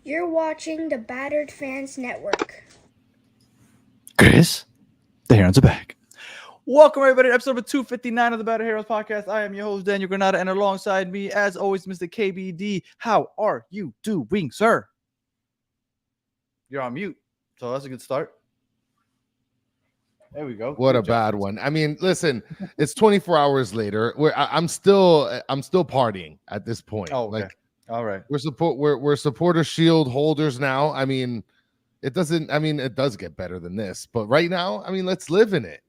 You're watching the Battered Fans Network. Chris, the Herons are back. Welcome, everybody, to episode number 259 of the Battered Heroes podcast. I am your host, Daniel Granada, and alongside me, as always, Mr. KBD. How are you doing, sir? You're on mute, so that's a good start. There we go. What Good a job. bad one. I mean, listen, it's 24 hours later. I'm still partying at this point. Oh, okay. Like, all right. we're supporter shield holders now. I mean, it does get better than this, but right now, I mean, let's live in it.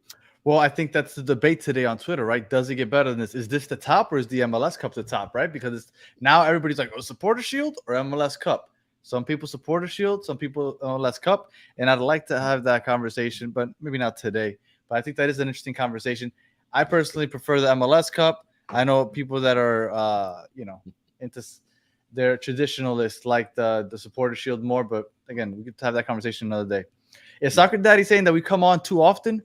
Well, I think that's the debate today on Twitter, right? Does it get better than this? Is this the top or is the MLS Cup the top, right? Because now everybody's like, oh, supporter shield or MLS Cup? Some people supporter shield, some people MLS Cup. And I'd like to have that conversation, but maybe not today. But I think that is an interesting conversation. I personally prefer the MLS Cup. I know people that are, into their traditionalists like the supporter shield more. But again, we could have that conversation another day. Is Soccer Daddy saying that we come on too often?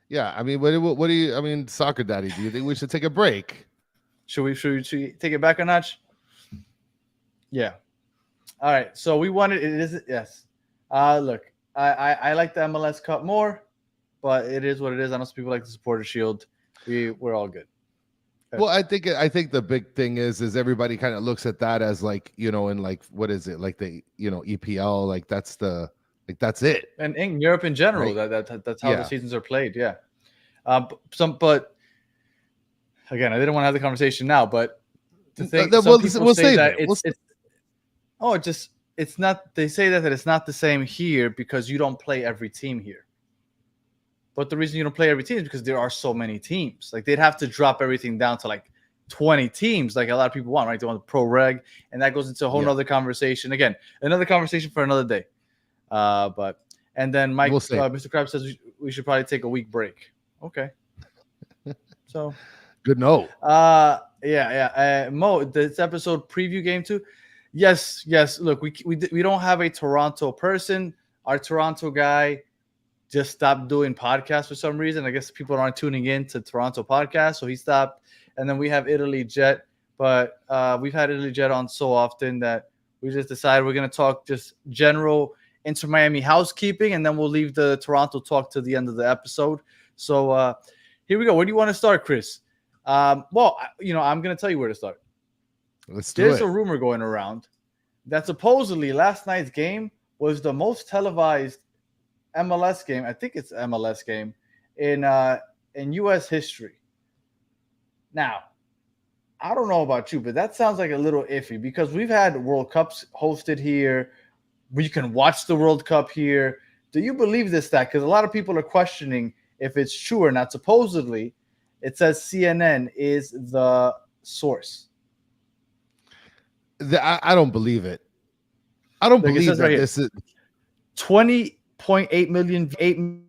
Yeah, I mean, what do you? I mean, Soccer Daddy, do you think we should take a break? Should we take it back a notch? Yeah. All right. So we wanted it is yes. Look, I like the MLS Cup more, but it is what it is. I know some people like the Supporter Shield. We're all good. Okay. Well, I think the big thing is everybody kind of looks at that as like, and like what is it, like the EPL, like that's it. And in Europe in general, right? That's how the seasons are played. Yeah. But again, I didn't want to have the conversation now, but to think some people say that it's not. They say that it's not the same here because you don't play every team here. But the reason you don't play every team is because there are so many teams. Like they'd have to drop everything down to like 20 teams, like a lot of people want, right? They want the pro reg, and that goes into a whole nother conversation. Again, another conversation for another day. And then Mike, Mr. Krabs says we should probably take a week break. Okay. So good note. Mo, this episode preview game too. Yes. Look, we don't have a Toronto person. Our Toronto guy just stopped doing podcasts for some reason. I guess people aren't tuning in to Toronto podcasts, so he stopped. And then we have Italy Jet, but we've had Italy Jet on so often that we just decided we're going to talk just general Inter Miami housekeeping, and then we'll leave the Toronto talk to the end of the episode. So here we go. Where do you want to start, Chris? Well, I'm going to tell you where to start. There's a rumor going around that supposedly last night's game was the most televised MLS game. I think it's MLS game in U.S. history. Now, I don't know about you, but that sounds like a little iffy because we've had World Cups hosted here. We can watch the World Cup here. Do you believe this stat? Because a lot of people are questioning if it's true or not. Supposedly, it says CNN is the source. I don't believe it. I don't believe that this is 20.8 million.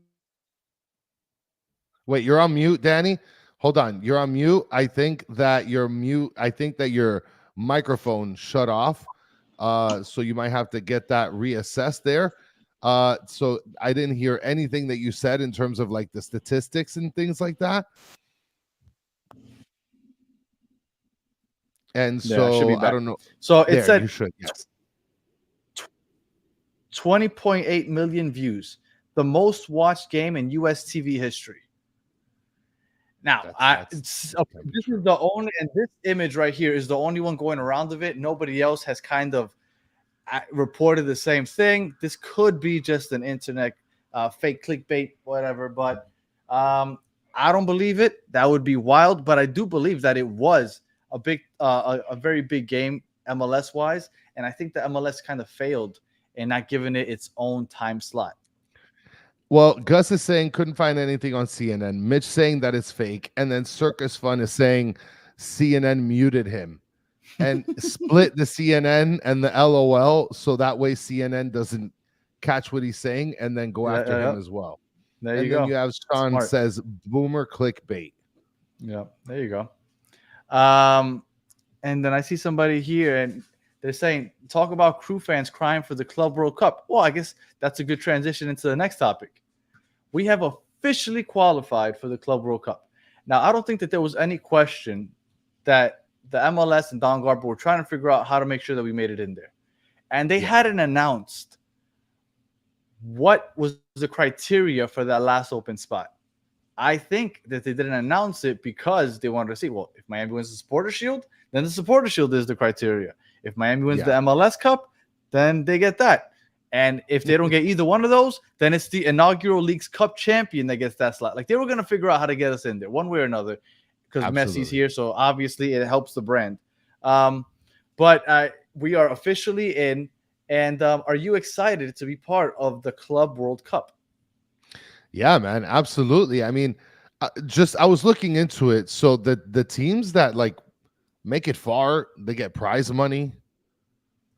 Wait, you're on mute, Danny? Hold on. You're on mute. I think that you're mute. I think that your microphone shut off. So you might have to get that reassessed there. So I didn't hear anything that you said in terms of like the statistics and things like that. And so I don't know. So it said you should, yes. 20.8 million views, the most watched game in US TV history. Now, this is the only, and this image right here is the only one going around of it. Nobody else has kind of reported the same thing. This could be just an internet fake clickbait, whatever. But I don't believe it. That would be wild. But I do believe that it was a very big game MLS wise, and I think the MLS kind of failed in not giving it its own time slot. Well, Gus is saying couldn't find anything on CNN. Mitch saying that it's fake, and then Circus Fun is saying CNN muted him and split the CNN and the LOL so that way CNN doesn't catch what he's saying and then go after him as well. There you go. And then you have Sean says boomer clickbait. Yeah, there you go. And then I see somebody here and they're saying, talk about crew fans crying for the Club World Cup. Well, I guess that's a good transition into the next topic. We have officially qualified for the Club World Cup. Now, I don't think that there was any question that the MLS and Don Garber were trying to figure out how to make sure that we made it in there. and they hadn't announced what was the criteria for that last open spot. I think that they didn't announce it because they wanted to see, well, if Miami wins the Supporter Shield, then the Supporter Shield is the criteria. If Miami wins the MLS Cup, then they get that. And if they don't get either one of those, then it's the inaugural League's Cup champion that gets that slot. Like, they were going to figure out how to get us in there one way or another because Messi's here. So obviously it helps the brand. But we are officially in. And are you excited to be part of the Club World Cup? Yeah, man, absolutely. I mean, I was looking into it. So the teams that like make it far, they get prize money.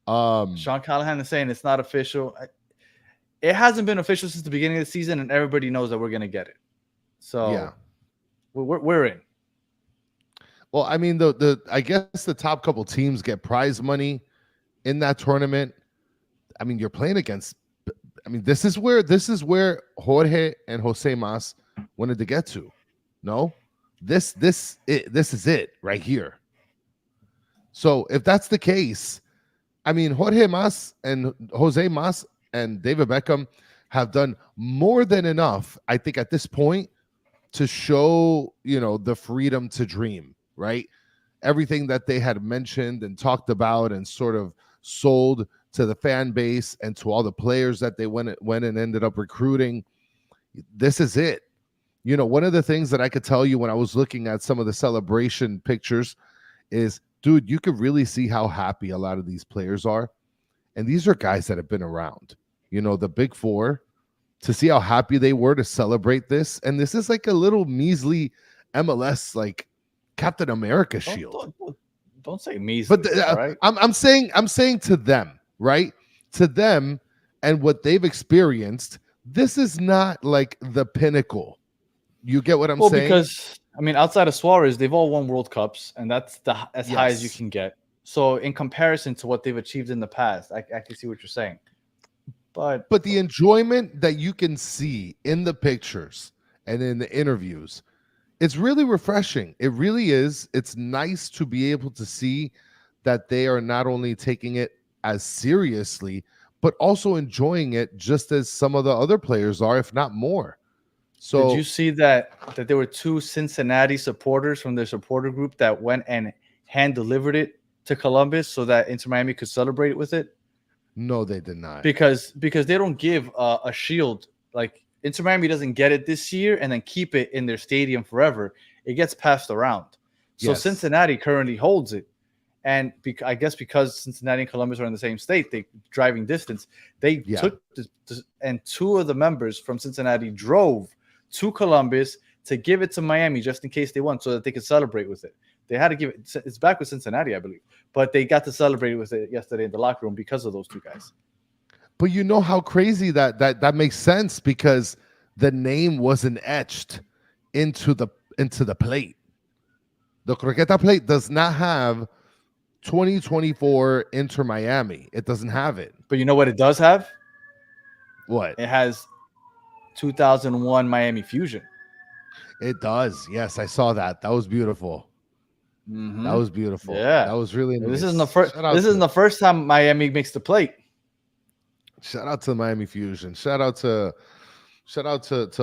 Sean Callahan is saying it's not official. It hasn't been official since the beginning of the season, and everybody knows that we're going to get it. So yeah, we're in. Well, I mean, I guess the top couple teams get prize money in that tournament. I mean, you're playing against. I mean, this is where Jorge and Jose Mas wanted to get to. No, this is it right here. So if that's the case, I mean, Jorge Mas and Jose Mas and David Beckham have done more than enough, I think, at this point to show, the freedom to dream, right? Everything that they had mentioned and talked about and sort of sold to the fan base and to all the players that they went and ended up recruiting. This is it. One of the things that I could tell you when I was looking at some of the celebration pictures is, dude, you could really see how happy a lot of these players are. And these are guys that have been around, the big four, to see how happy they were to celebrate this. And this is like a little measly MLS, like Captain America shield. Don't say measly. But right? I'm saying to them, right? To them and what they've experienced, this is not like the pinnacle. You get what I'm saying? Well, because I mean, outside of Suarez, they've all won World Cups, and that's as high as you can get. So, in comparison to what they've achieved in the past, I can see what you're saying. But the enjoyment that you can see in the pictures and in the interviews, it's really refreshing. It really is. It's nice to be able to see that they are not only taking it as seriously, but also enjoying it just as some of the other players are, if not more. So did you see that there were 2 Cincinnati supporters from their supporter group that went and hand delivered it to Columbus so that Inter Miami could celebrate with it? No, they did not. Because they don't give a shield. Like, Inter Miami doesn't get it this year and then keep it in their stadium forever. It gets passed around. So Cincinnati currently holds it. And I guess because Cincinnati and Columbus are in the same state, they driving distance, they took this, and 2 of the members from Cincinnati drove to Columbus to give it to Miami just in case they won, so that they could celebrate with it. They had to give it. It's back with Cincinnati, I believe, but they got to celebrate with it yesterday in the locker room because of those 2 guys. But you know how crazy that makes sense, because the name wasn't etched into the plate. The Croqueta plate does not have 2024 Inter Miami. It doesn't have it. But you know what it does have? What? It has 2001 Miami Fusion. It does. Yes, I saw that. That was beautiful. Mm-hmm. That was beautiful. Yeah, that was really nice. This isn't the first time Miami makes the plate. Shout out to the Miami Fusion. Shout out to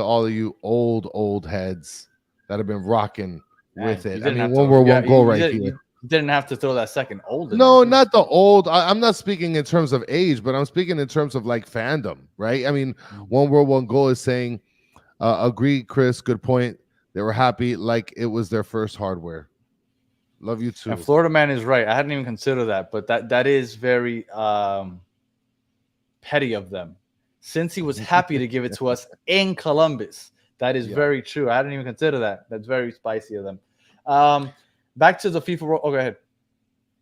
all of you old heads that have been rocking with it. I mean, one goal right here. You didn't have to throw that second old. No, not the old. I'm not speaking in terms of age, but I'm speaking in terms of like fandom, right? I mean, One World, One Goal is saying, agree, Chris, good point. They were happy like it was their first hardware. Love you too. And Florida Man is right. I hadn't even considered that, but that is very petty of them. Since he was happy to give it to us in Columbus. That is very true. I hadn't even considered that. That's very spicy of them. Back to the FIFA World. Oh, go ahead.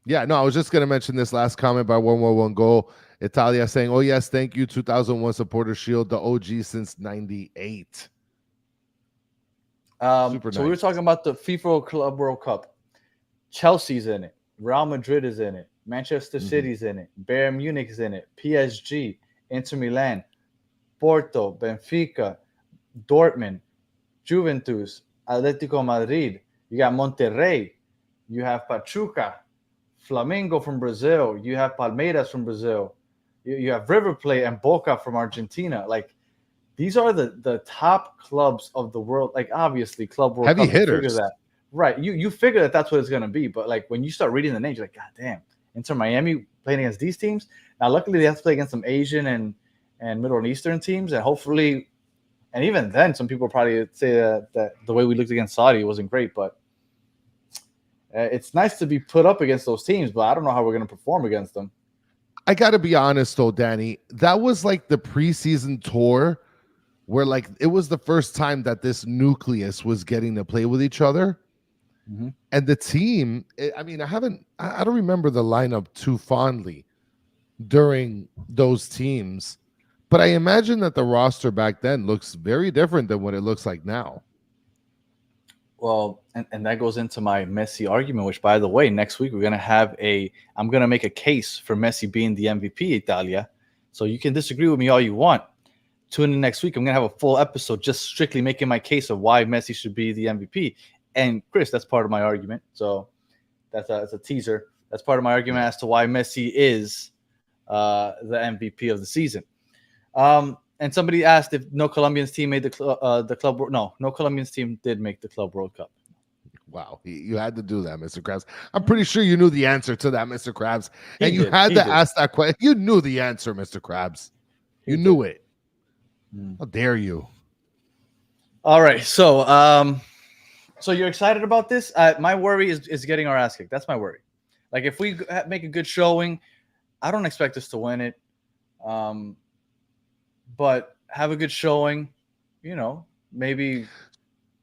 Yeah, no, I was just going to mention this last comment by One World, One Goal. Italia saying, oh, yes, thank you, 2001 Supporter Shield, the OG since 98. Super nice. We were talking about the FIFA Club World Cup. Chelsea's in it. Real Madrid is in it. Manchester City's in it. Bayern Munich is in it. PSG, Inter Milan, Porto, Benfica, Dortmund, Juventus, Atletico Madrid. You got Monterrey. You have Pachuca, Flamengo from Brazil. You have Palmeiras from Brazil. You have River Plate and Boca from Argentina. Like, these are the top clubs of the world. Like, obviously, Club World Heavy Cup, you figure hitters. that. Right. You figure that that's what it's going to be. But, like, when you start reading the names, you're like, God damn. Inter Miami playing against these teams. Now, luckily, they have to play against some Asian and Middle Eastern teams. And hopefully, and even then, some people probably say that the way we looked against Saudi wasn't great. But it's nice to be put up against those teams. But I don't know how we're going to perform against them. I got to be honest, though, Danny. That was like the preseason tour where, like, it was the first time that this nucleus was getting to play with each other. Mm-hmm. And the team, I mean, I don't remember the lineup too fondly during those teams, but I imagine that the roster back then looks very different than what it looks like now. Well, and that goes into my Messi argument, which, by the way, next week I'm going to make a case for Messi being the MVP, Italia. So you can disagree with me all you want. Tune in next week. I'm going to have a full episode just strictly making my case of why Messi should be the MVP. And Chris, that's part of my argument. So that's a teaser. That's part of my argument as to why Messi is the MVP of the season. And somebody asked if no Colombians team made the club. No Colombians team did make the Club World Cup. Wow, you had to do that, Mr. Krabs. I'm pretty sure you knew the answer to that, Mr. Krabs, and you had to ask that question. You knew the answer, Mr. Krabs. You knew it. How dare you? All right, so you're excited about this? My worry is getting our ass kicked. That's my worry. Like, if we make a good showing, I don't expect us to win it. But have a good showing, maybe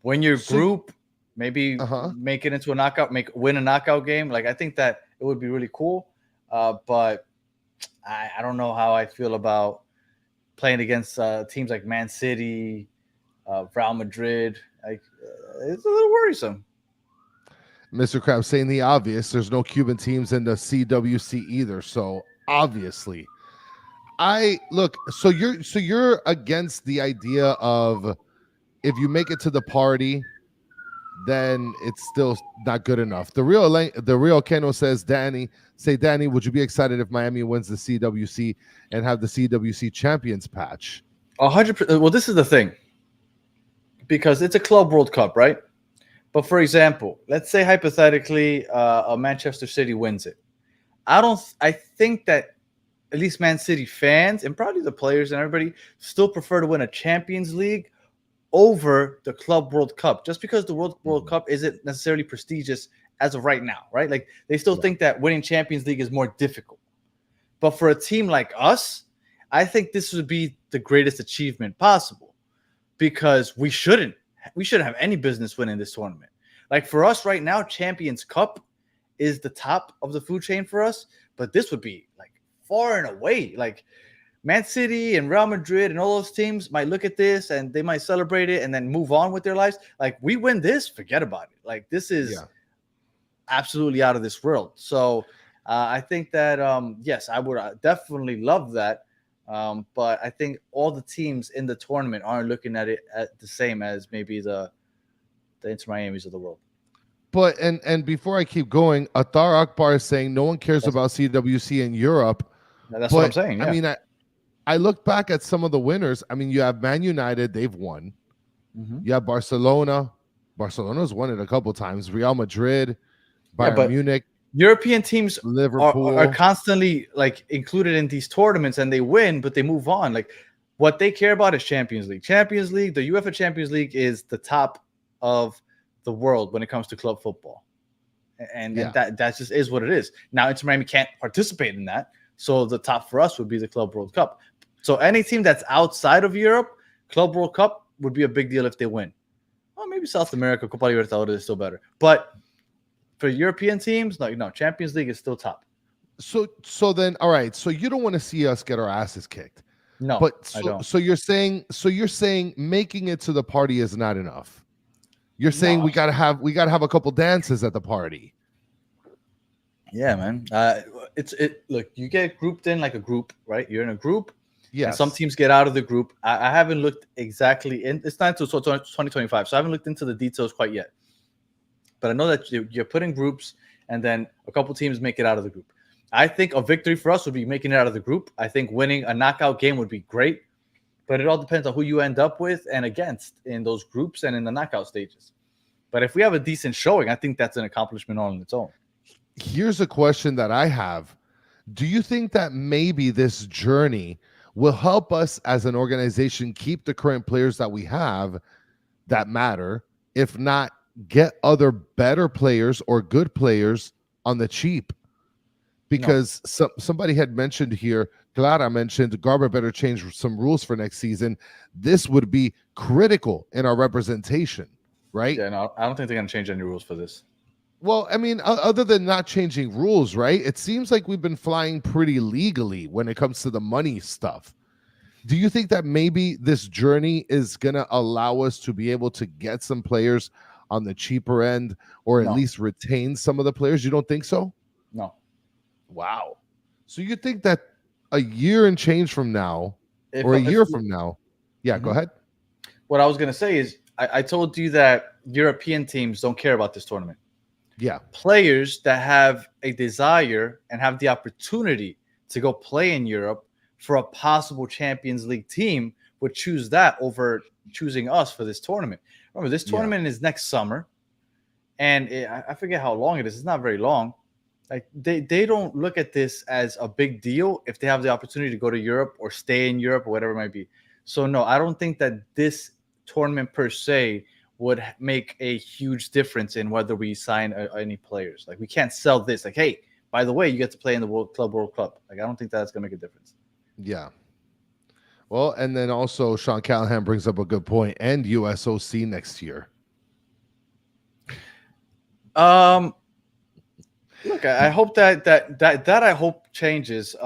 win your group, maybe make it into a knockout, win a knockout game. Like, I think that it would be really cool. But I don't know how I feel about playing against teams like Man City, Real Madrid. Like, it's a little worrisome. Mr. Krabs saying the obvious. There's no Cuban teams in the CWC either. So obviously, so you're against the idea of if you make it to the party, then it's still not good enough. The real Keno says, Danny, would you be excited if Miami wins the CWC and have the CWC champions patch? 100%. Well, this is the thing, because it's a Club World Cup, right? But for example, let's say hypothetically, a Manchester City wins it. I think that at least Man City fans and probably the players and everybody still prefer to win a Champions League over the Club World Cup, just because the World Cup isn't necessarily prestigious as of right now, right? Like, they still think that winning Champions League is more difficult. But for a team like us, I think this would be the greatest achievement possible, because we shouldn't have any business winning this tournament. Like, for us right now, Champions Cup is the top of the food chain for us, but this would be like far and away. Like, Man City and Real Madrid and all those teams might look at this and they might celebrate it and then move on with their lives. Like, we win this, forget about it. Like, this is absolutely out of this world. So I think that, yes, I would definitely love that. But I think all the teams in the tournament aren't looking at it at the same as maybe the Inter Miamis of the world. But and before I keep going, Athar Akbar is saying no one cares about CWC in Europe. That's what I'm saying. Yeah. I mean, I look back at some of the winners. I mean, you have Man United, they've won. You have Barcelona. Barcelona's won it a couple times. Real Madrid, Bayern Munich. European teams Liverpool are constantly like included in these tournaments, and they win, but they move on. Like, what they care about is Champions League. Champions League, the UEFA Champions League is the top of the world when it comes to club football. And that just is what it is. Now, Inter Miami can't participate in that. So the top for us would be the Club World Cup. So any team that's outside of Europe, Club World Cup would be a big deal if they win. Well, maybe South America, Copa Libertadores is still better. But for European teams, no, Champions League is still top. So then, all right. So you don't want to see us get our asses kicked. No, but I don't. So you're saying making it to the party is not enough. You're saying we gotta have a couple dances at the party. Yeah, man. Look, you get grouped in like a group, right? You're in a group. Yeah. Some teams get out of the group. I haven't looked exactly in. It's not until 2025, so I haven't looked into the details quite yet. But I know that you're put in groups, and then a couple teams make it out of the group. I think a victory for us would be making it out of the group. I think winning a knockout game would be great, but it all depends on who you end up with and against in those groups and in the knockout stages. But if we have a decent showing, I think that's an accomplishment all on its own. Here's a question that I have. Do you think that maybe this journey will help us as an organization keep the current players that we have that matter, if not get other better players or good players on the cheap? Because somebody had mentioned here, Clara mentioned, Garber better change some rules for next season. This would be critical in our representation, right? Yeah, no, I don't think they're going to change any rules for this. Well, I mean, other than not changing rules, right? It seems like we've been flying pretty legally when it comes to the money stuff. Do you think that maybe this journey is going to allow us to be able to get some players on the cheaper end, or at least retain some of the players? You don't think so? No. Wow. So you think that a year and change from now, or a year from now, go ahead. What I was going to say is I told you that European teams don't care about this tournament. Yeah. Players that have a desire and have the opportunity to go play in Europe for a possible Champions League team would choose that over choosing us for this tournament. Remember, this tournament is next summer, and I forget how long it is. It's not very long. Like they don't look at this as a big deal if they have the opportunity to go to Europe or stay in Europe or whatever it might be. So no, I don't think that this tournament per se would make a huge difference in whether we sign any players. Like, we can't sell this. Like, hey, by the way, you get to play in the Club World Cup. Like, I don't think that's gonna make a difference. Yeah. Well, and then also Sean Callahan brings up a good point, and USOC next year. Look, I hope that I hope changes.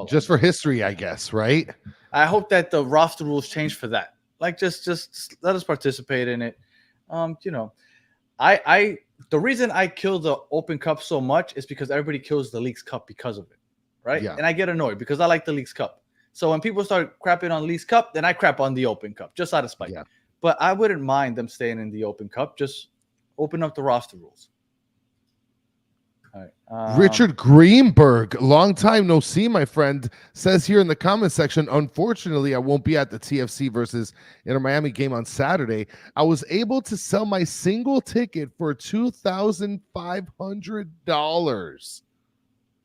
Just for history, I guess, right? I hope that the roster rules change for that. Like, just let us participate in it. The reason I kill the Open Cup so much is because everybody kills the Leagues Cup because of it, right? Yeah. And I get annoyed because I like the Leagues Cup. So when people start crapping on Leagues Cup, then I crap on the Open Cup just out of spite. Yeah. But I wouldn't mind them staying in the Open Cup. Just open up the roster rules. All right. Richard Greenberg, long time no see, my friend, says here in the comment section, unfortunately, I won't be at the TFC versus Inter Miami game on Saturday. I was able to sell my single ticket for $2,500.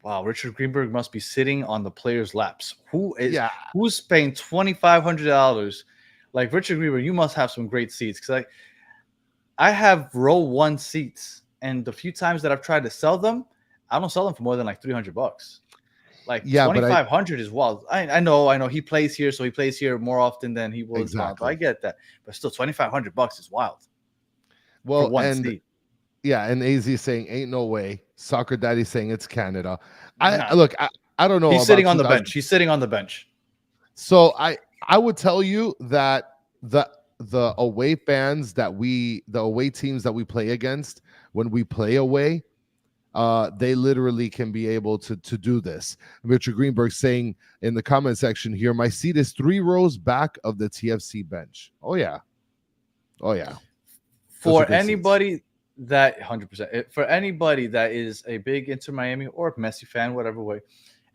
Wow, Richard Greenberg must be sitting on the players' laps. Who's paying $2,500? Like, Richard Greenberg, you must have some great seats, because I have row 1 seats, and the few times that I've tried to sell them, I don't sell them for more than like $300. Like, $2,500 is wild. I know he plays here, so he plays here more often than he was. Exactly. I get that, but still, $2,500 is wild. Well, for one seat. Yeah, and AZ is saying ain't no way. Soccer Daddy saying it's Canada. I don't know. He's sitting on the bench. He's sitting on the bench. So I would tell you that the away fans the away teams that we play against, when we play away, they literally can be able to do this. Richard Greenberg saying in the comment section here, my seat is 3 rows back of the TFC bench. Oh yeah. For anybody that 100%, for anybody that is a big Inter Miami or Messi fan, whatever way,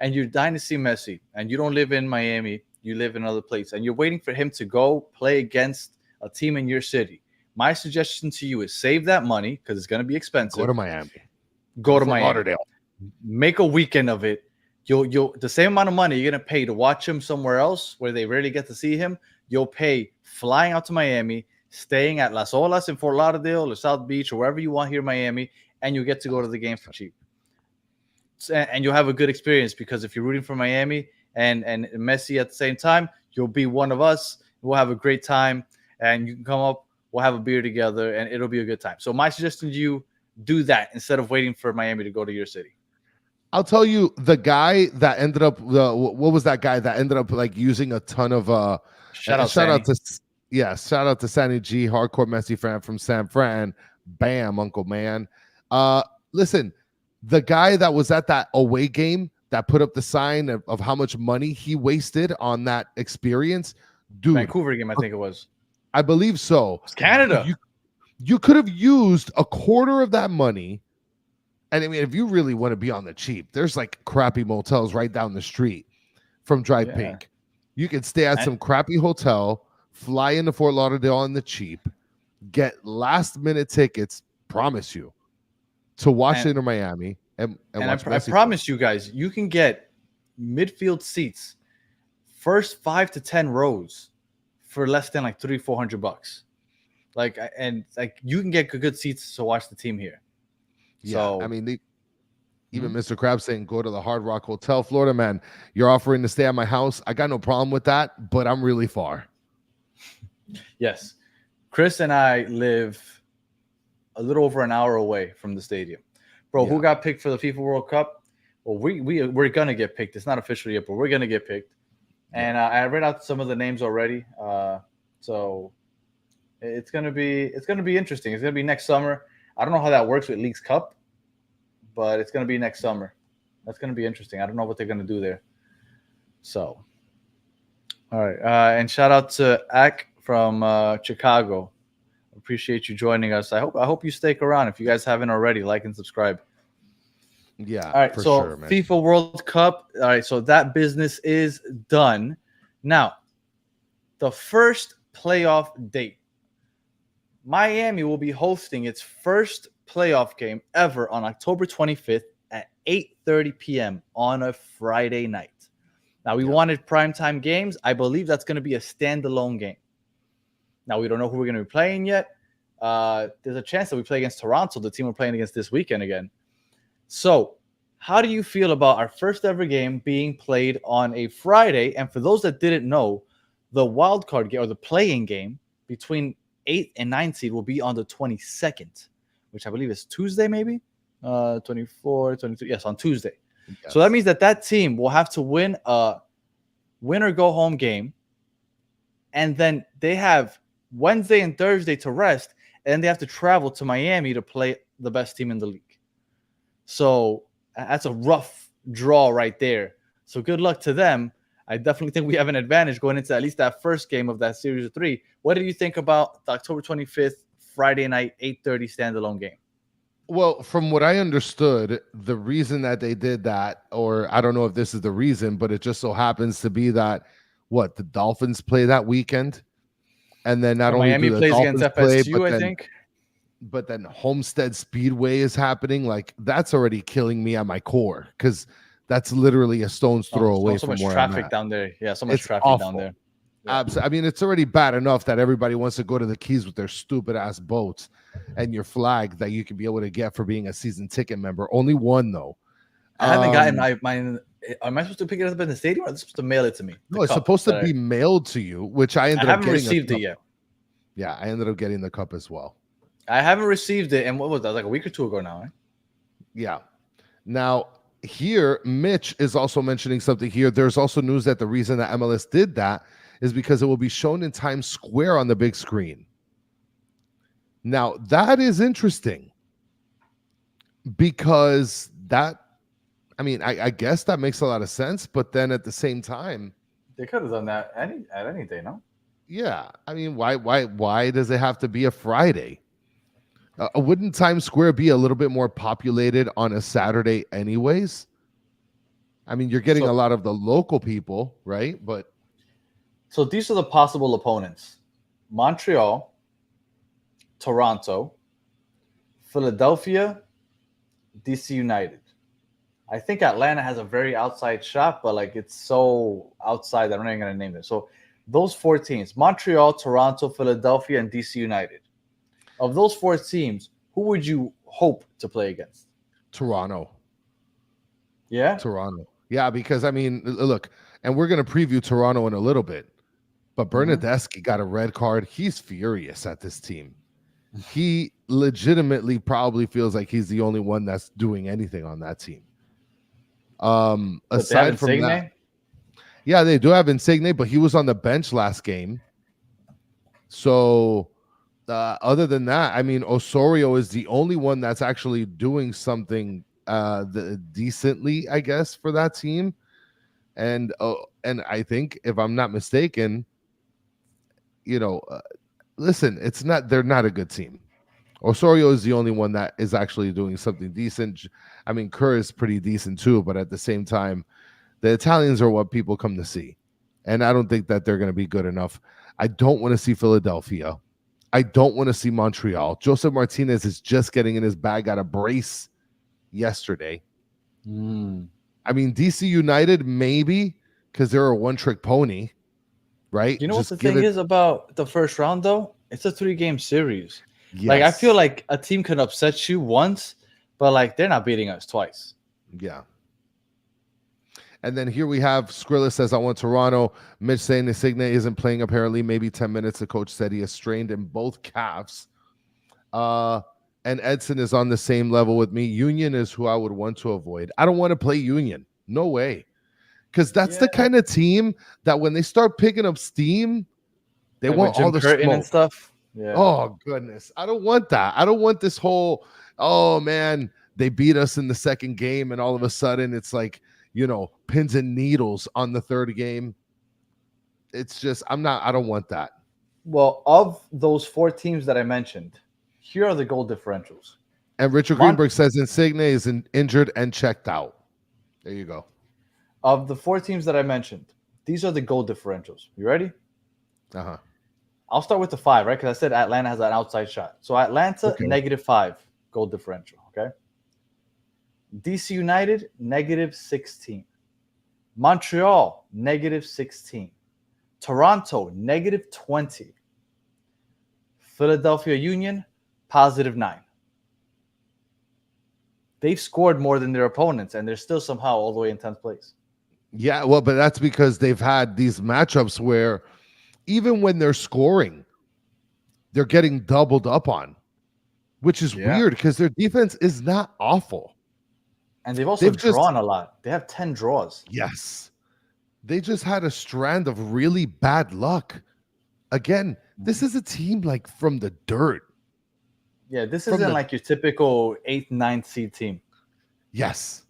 and you're dying to see Messi, and you don't live in Miami, you live in another place, and you're waiting for him to go play against a team in your city, my suggestion to you is save that money, because it's going to be expensive. Go to Miami. Go to Miami. Lauderdale. Make a weekend of it. You'll the same amount of money you're going to pay to watch him somewhere else where they rarely get to see him, you'll pay flying out to Miami, staying at Las Olas in Fort Lauderdale or South Beach or wherever you want here in Miami, and you get to go to the game for cheap. And you'll have a good experience, because if you're rooting for Miami and Messi at the same time, you'll be one of us. We'll have a great time, and you can come up, we'll have a beer together, and it'll be a good time. So my suggestion to you, do that instead of waiting for Miami to go to your city. I'll tell you, the guy that ended up, what was that guy that ended up like using a ton of shout out to Sandy G, hardcore Messi fan from San Fran. Bam, Uncle Man. Listen, the guy that was at that away game that put up the sign of how much money he wasted on that experience, dude. Vancouver game, I think it was. I believe so. It's Canada. You could have used a quarter of that money. And I mean, if you really want to be on the cheap, there's like crappy motels right down the street from Drive Yeah. Pink. You could stay at And- some crappy hotel, fly into Fort Lauderdale on the cheap, get last minute tickets, promise you, to watch And- Inter Miami and And watch I Messi. promise you guys, you can get midfield seats, first 5 to 10 rows, for less than like $300-400. Like, and like you can get good seats to watch the team here. Yeah, So, I mean, even Mr. Krabs saying go to the Hard Rock Hotel, Florida, man. You're offering to stay at my house. I got no problem with that, but I'm really far. yes, Chris and I live a little over an hour away from the stadium. Bro, Yeah. who got picked for the FIFA World Cup? Well, we're gonna get picked. It's not official yet, but we're gonna get picked. And I read out some of the names already. So it's gonna be interesting. It's gonna be next summer. I don't know how that works with Leagues Cup, but it's gonna be next summer. That's gonna be interesting. I don't know what they're gonna do there. So, all right. And shout out to Ak from Chicago. Appreciate you joining us. I hope you stick around. If you guys haven't already, like and subscribe. Yeah. All right. For So sure, man. FIFA World Cup. All right. So that business is done. Now, the first playoff date. Miami will be hosting its first playoff game ever on October 25th at 8:30 p.m. on a Friday night. Now, we wanted primetime games. I believe that's going to be a standalone game. Now, we don't know who we're going to be playing yet. There's a chance that we play against Toronto, the team we're playing against this weekend again. So, how do you feel about our first ever game being played on a Friday? And for those that didn't know, the wild card game or the playing game between 8 and 9 seed will be on the 22nd, which I believe is Tuesday, maybe 24, 22. Yes, on Tuesday. Yes. So that means that team will have to win a win or go home game. And then they have Wednesday and Thursday to rest. And then they have to travel to Miami to play the best team in the league. So that's a rough draw right there. So good luck to them. I definitely think we have an advantage going into at least that first game of that series of 3. What do you think about the October 25th, Friday night, 8:30 standalone game? Well, from what I understood, the reason that they did that, or I don't know if this is the reason, but it just so happens to be that the Dolphins play that weekend, and then not only Miami do the plays Dolphins against play, FSU, but then Homestead Speedway is happening. Like that's already killing me at my core because that's literally a stone's throw away from where I'm at. So much traffic down there. Yeah, so much traffic awful. down there. Yeah. I mean, it's already bad enough that everybody wants to go to the Keys with their stupid ass boats and your flag that you can be able to get for being a season ticket member. Only one though. I haven't gotten my. Am I supposed to pick it up in the stadium, or are they supposed to mail it to me? No, it's supposed to be mailed to you, which I ended up getting. I haven't received it yet. Yeah, I ended up getting the cup as well. I haven't received it, and what was that? Like a week or two ago now, eh? Yeah. Now here, Mitch is also mentioning something here. There's also news that the reason that MLS did that is because it will be shown in Times Square on the big screen. Now that is interesting because that, I mean, I guess that makes a lot of sense, but then at the same time, they could have done that at any day, no? Yeah, I mean, why does it have to be a Friday? Wouldn't Times Square be a little bit more populated on a Saturday anyways? I mean, you're getting a lot of the local people, right? But so these are the possible opponents: Montreal, Toronto, Philadelphia, DC United. I think Atlanta has a very outside shot, but like it's so outside that I'm not even going to name it. So those 4 teams: Montreal, Toronto, Philadelphia, and DC United. Of those 4 teams, who would you hope to play against? Toronto. Yeah? Toronto. Yeah, because I mean, look, and we're going to preview Toronto in a little bit, but Bernadeschi got a red card. He's furious at this team. He legitimately probably feels like he's the only one that's doing anything on that team. Aside from that, yeah, they do have Insigne, but he was on the bench last game. So other than that, I mean, Osorio is the only one that's actually doing something decently, I guess, for that team. And I think, if I'm not mistaken, listen, they're not a good team. Osorio is the only one that is actually doing something decent. I mean, Kerr is pretty decent too, but at the same time, the Italians are what people come to see. And I don't think that they're going to be good enough. I don't want to see Philadelphia. I don't want to see Montreal. Joseph Martinez is just getting in his bag, got a brace yesterday. I mean, DC United, maybe, because they're a one-trick pony, right? You know what the thing is about the first round, though? It's a 3-game series. Yes. Like, I feel like a team can upset you once, but, like, they're not beating us twice. Yeah. And then here we have Skrilla says, I want Toronto. Mitch saying Insigne isn't playing apparently. Maybe 10 minutes. The coach said he is strained in both calves. And Edson is on the same level with me. Union is who I would want to avoid. I don't want to play Union. No way. Because that's the kind of team that when they start picking up steam, they like want all the Curtin smoke and stuff. Yeah. Oh, goodness. I don't want that. I don't want this whole, oh, man, they beat us in the second game, and all of a sudden it's like, pins and needles on the third game. It's just, I don't want that. Well, of those 4 teams that I mentioned, here are the goal differentials. And Richard Greenberg says Insigne is injured and checked out. There you go. Of the 4 teams that I mentioned, these are the goal differentials. You ready? Uh-huh. I'll start with the 5, right? Because I said Atlanta has an outside shot. So Atlanta, -5 goal differential, okay? DC United, -16. Montreal, -16. Toronto, -20. Philadelphia Union, +9. They've scored more than their opponents, and they're still somehow all the way in 10th place. Yeah, well, but that's because they've had these matchups where even when they're scoring, they're getting doubled up on, which is weird because their defense is not awful. And they've drawn a lot. They have 10 draws. Yes. They just had a strand of really bad luck. Again, this is a team like from the dirt. Yeah, this isn't like your typical 8th, 9th seed team. Yes.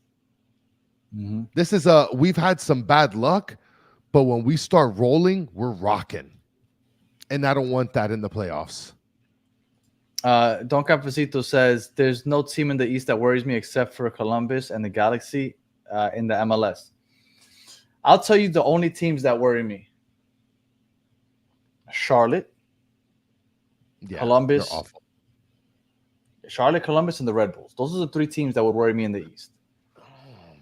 This is we've had some bad luck, but when we start rolling, we're rocking. And I don't want that in the playoffs. Don Capacito says, there's no team in the East that worries me except for Columbus and the Galaxy in the MLS. I'll tell you the only teams that worry me. Charlotte, Columbus, they're awful. Charlotte, Columbus, and the Red Bulls. Those are the 3 teams that would worry me in the East. Oh,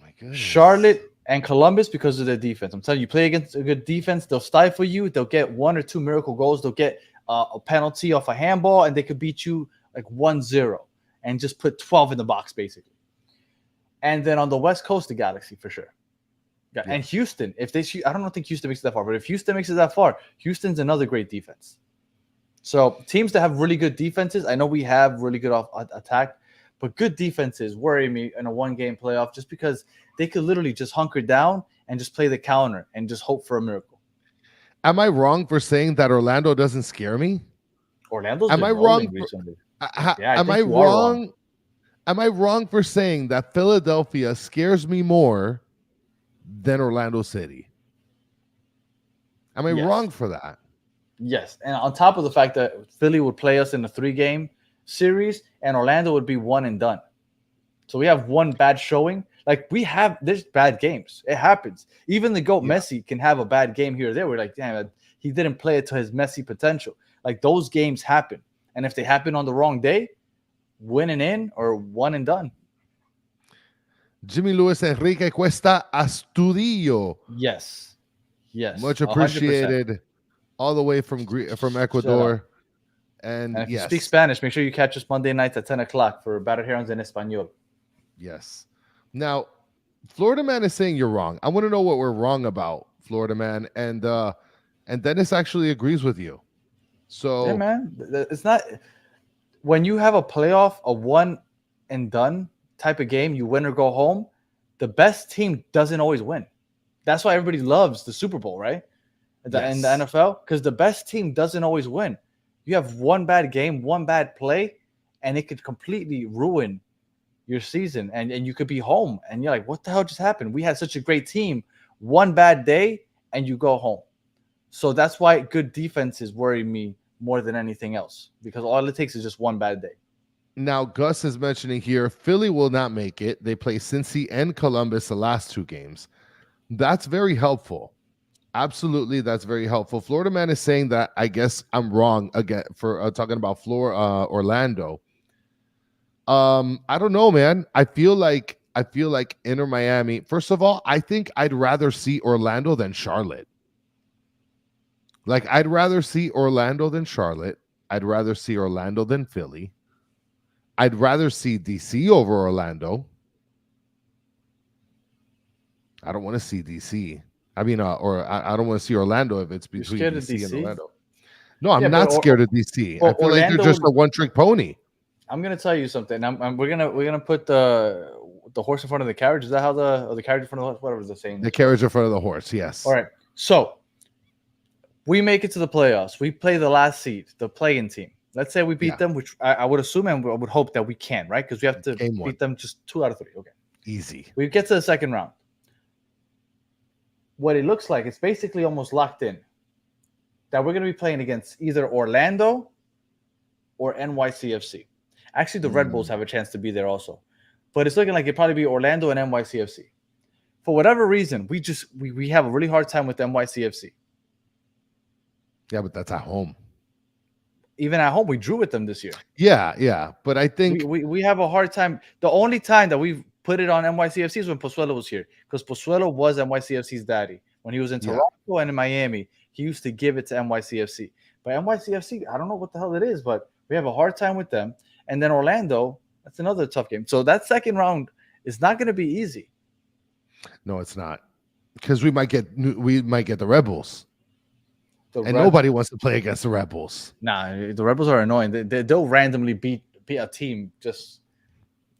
my goodness. Charlotte and Columbus because of their defense. I'm telling you, play against a good defense, they'll stifle you. They'll get 1 or 2 miracle goals. They'll get a penalty off a handball, and they could beat you like 1-0 and just put 12 in the box, basically. And then on the West Coast, the Galaxy for sure. Yeah. And Houston, if they shoot, I don't think Houston makes it that far, but if Houston makes it that far, Houston's another great defense. So teams that have really good defenses, I know we have really good attack, but good defenses worry me in a 1-game playoff just because they could literally just hunker down and just play the counter and just hope for a miracle. Am I wrong for saying that Orlando doesn't scare me? Orlando's am I wrong? Am I wrong? Am I wrong for saying that Philadelphia scares me more than Orlando City? Am I wrong for that? Yes. And on top of the fact that Philly would play us in a 3-game series and Orlando would be 1 and done. So we have one bad showing. Like there's bad games. It happens. Even the GOAT Messi can have a bad game here or there. We're like, damn, he didn't play it to his Messi potential. Like those games happen. And if they happen on the wrong day, winning in or 1 and done. Jimmy Luis Enrique Cuesta Astudillo. Yes. Much appreciated. 100%. All the way from Ecuador. And if you speak Spanish, make sure you catch us Monday nights at 10 o'clock for Battered Herons en Español. Yes. Now, Florida Man is saying you're wrong. I want to know what we're wrong about, Florida Man. And Dennis actually agrees with you. So, yeah, man, it's not when you have a playoff, a 1 and done type of game, you win or go home. The best team doesn't always win. That's why everybody loves the Super Bowl, right? In the NFL, because the best team doesn't always win. You have one bad game, one bad play, and it could completely ruin your season. And you could be home, and you're like, what the hell just happened? We had such a great team. One bad day, and you go home. So that's why good defenses worry me more than anything else, because all it takes is just one bad day. Now, Gus is mentioning here, Philly will not make it. They play Cincy and Columbus the last 2 games. That's very helpful. Absolutely, that's very helpful. Florida Man is saying that I guess I'm wrong again for talking about Orlando. I don't know, man. I feel like Inter Miami. First of all, I think I'd rather see Orlando than Charlotte. Like, I'd rather see Orlando than Charlotte. I'd rather see Orlando than Philly. I'd rather see DC over Orlando. I don't want to see DC. I mean, I don't want to see Orlando if it's between DC and Orlando. No, I'm not scared of DC. I feel like they're just a one-trick pony. I'm gonna tell you something. We're gonna put the horse in front of the carriage. Is that how the carriage in front of the horse? Whatever the saying. The carriage in front of the horse. Yes. All right. So we make it to the playoffs. We play the last seed, the play-in team. Let's say we beat them, which I would assume and I would hope that we can, right? Because we have to beat them just 2 out of 3. Okay. Easy. We get to the second round. What it looks like, it's basically almost locked in that we're going to be playing against either Orlando or NYCFC. Actually, the Red Bulls have a chance to be there also. But it's looking like it'd probably be Orlando and NYCFC. For whatever reason, we have a really hard time with NYCFC. Yeah, but that's at home. Even at home, we drew with them this year. Yeah. But I think we have a hard time. The only time that we've put it on NYCFC is when Pozuelo was here, because Pozuelo was NYCFC's daddy. When he was in Toronto and in Miami, he used to give it to NYCFC. But NYCFC, I don't know what the hell it is, but we have a hard time with them. And then Orlando, that's another tough game. So that second round is not going to be easy. No, it's not, because we might get the Red Bulls. Nobody wants to play against the Red Bulls. Nah, the Red Bulls are annoying. They'll randomly beat a team just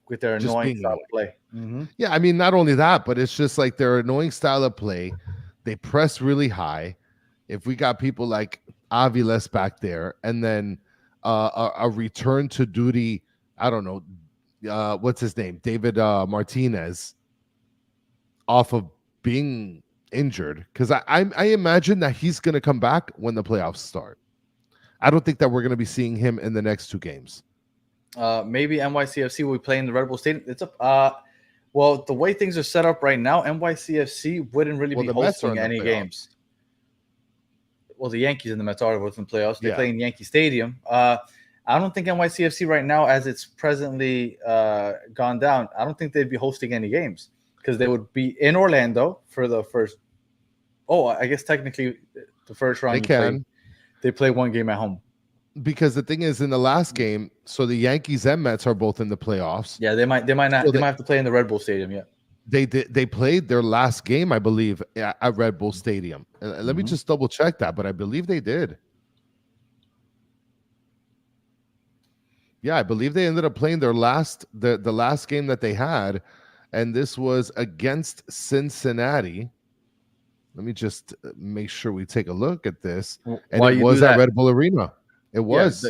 with their annoying style of play. Mm-hmm. Yeah, I mean, not only that, but it's just like their annoying style of play. They press really high. If we got people like Aviles back there, and then a return to duty, I don't know, what's his name? David Martinez, off of being injured, because I imagine that he's going to come back when the playoffs start. I don't think that we're going to be seeing him in the next 2 games. Maybe NYCFC will be playing the Red Bull Stadium. It's well, the way things are set up right now, NYCFC wouldn't really be hosting any games. Well, the Yankees and the Mets are both in the playoffs. They play in Yankee Stadium. I don't think NYCFC right now, as it's presently gone down, I don't think they'd be hosting any games, because they would be in Orlando for the first. Oh, I guess technically the first round they play 1 game at home. Because the thing is, in the last game, so the Yankees and Mets are both in the playoffs. Yeah, they might not. So they might have to play in the Red Bull Stadium. Yeah, they played their last game, I believe, at Red Bull Stadium. Let me just double check that, but I believe they did. Yeah, I believe they ended up playing their the last game that they had, and this was against Cincinnati. Let me just make sure we take a look at this. And it was at Red Bull Arena. It was.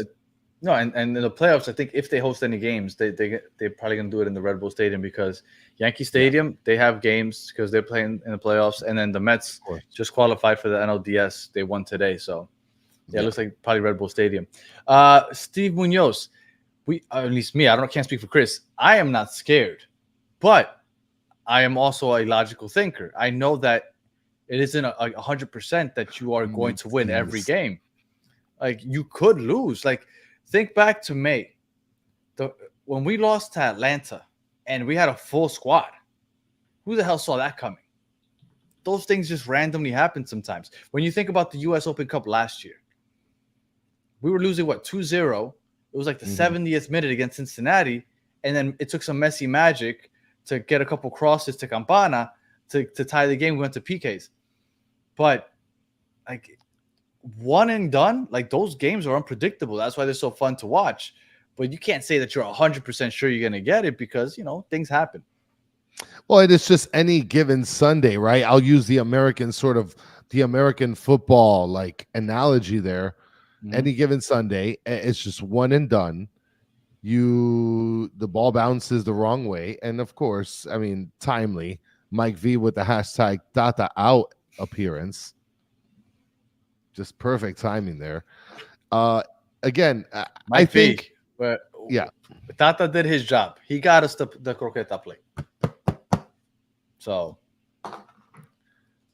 And in the playoffs, I think if they host any games, they're probably going to do it in the Red Bull Stadium, because Yankee Stadium, they have games because they're playing in the playoffs. And then the Mets just qualified for the NLDS. They won today. So, it looks like probably Red Bull Stadium. Steve Munoz, at least me, can't speak for Chris. I am not scared, but I am also a logical thinker. I know that it isn't 100% that you are going to win every game. Like, you could lose. Like, think back to May, when we lost to Atlanta and we had a full squad. Who the hell saw that coming? Those things just randomly happen sometimes. When you think about the U.S. Open Cup last year, we were losing 2-0. It was like the 70th minute against Cincinnati, and then it took some messy magic to get a couple crosses to Campana to tie the game. We went to PKs. But, like, one and done, like, those games are unpredictable. That's why they're so fun to watch. But you can't say that you're 100% sure you're going to get it, because, things happen. Well, it is just any given Sunday, right? I'll use the American football like analogy there. Any given Sunday, it's just one and done. The ball bounces the wrong way. And of course, I mean, timely, Mike V with the hashtag Tata out appearance. Just perfect timing there. Again, I think. But Yeah. Tata did his job. He got us the croqueta plate. So,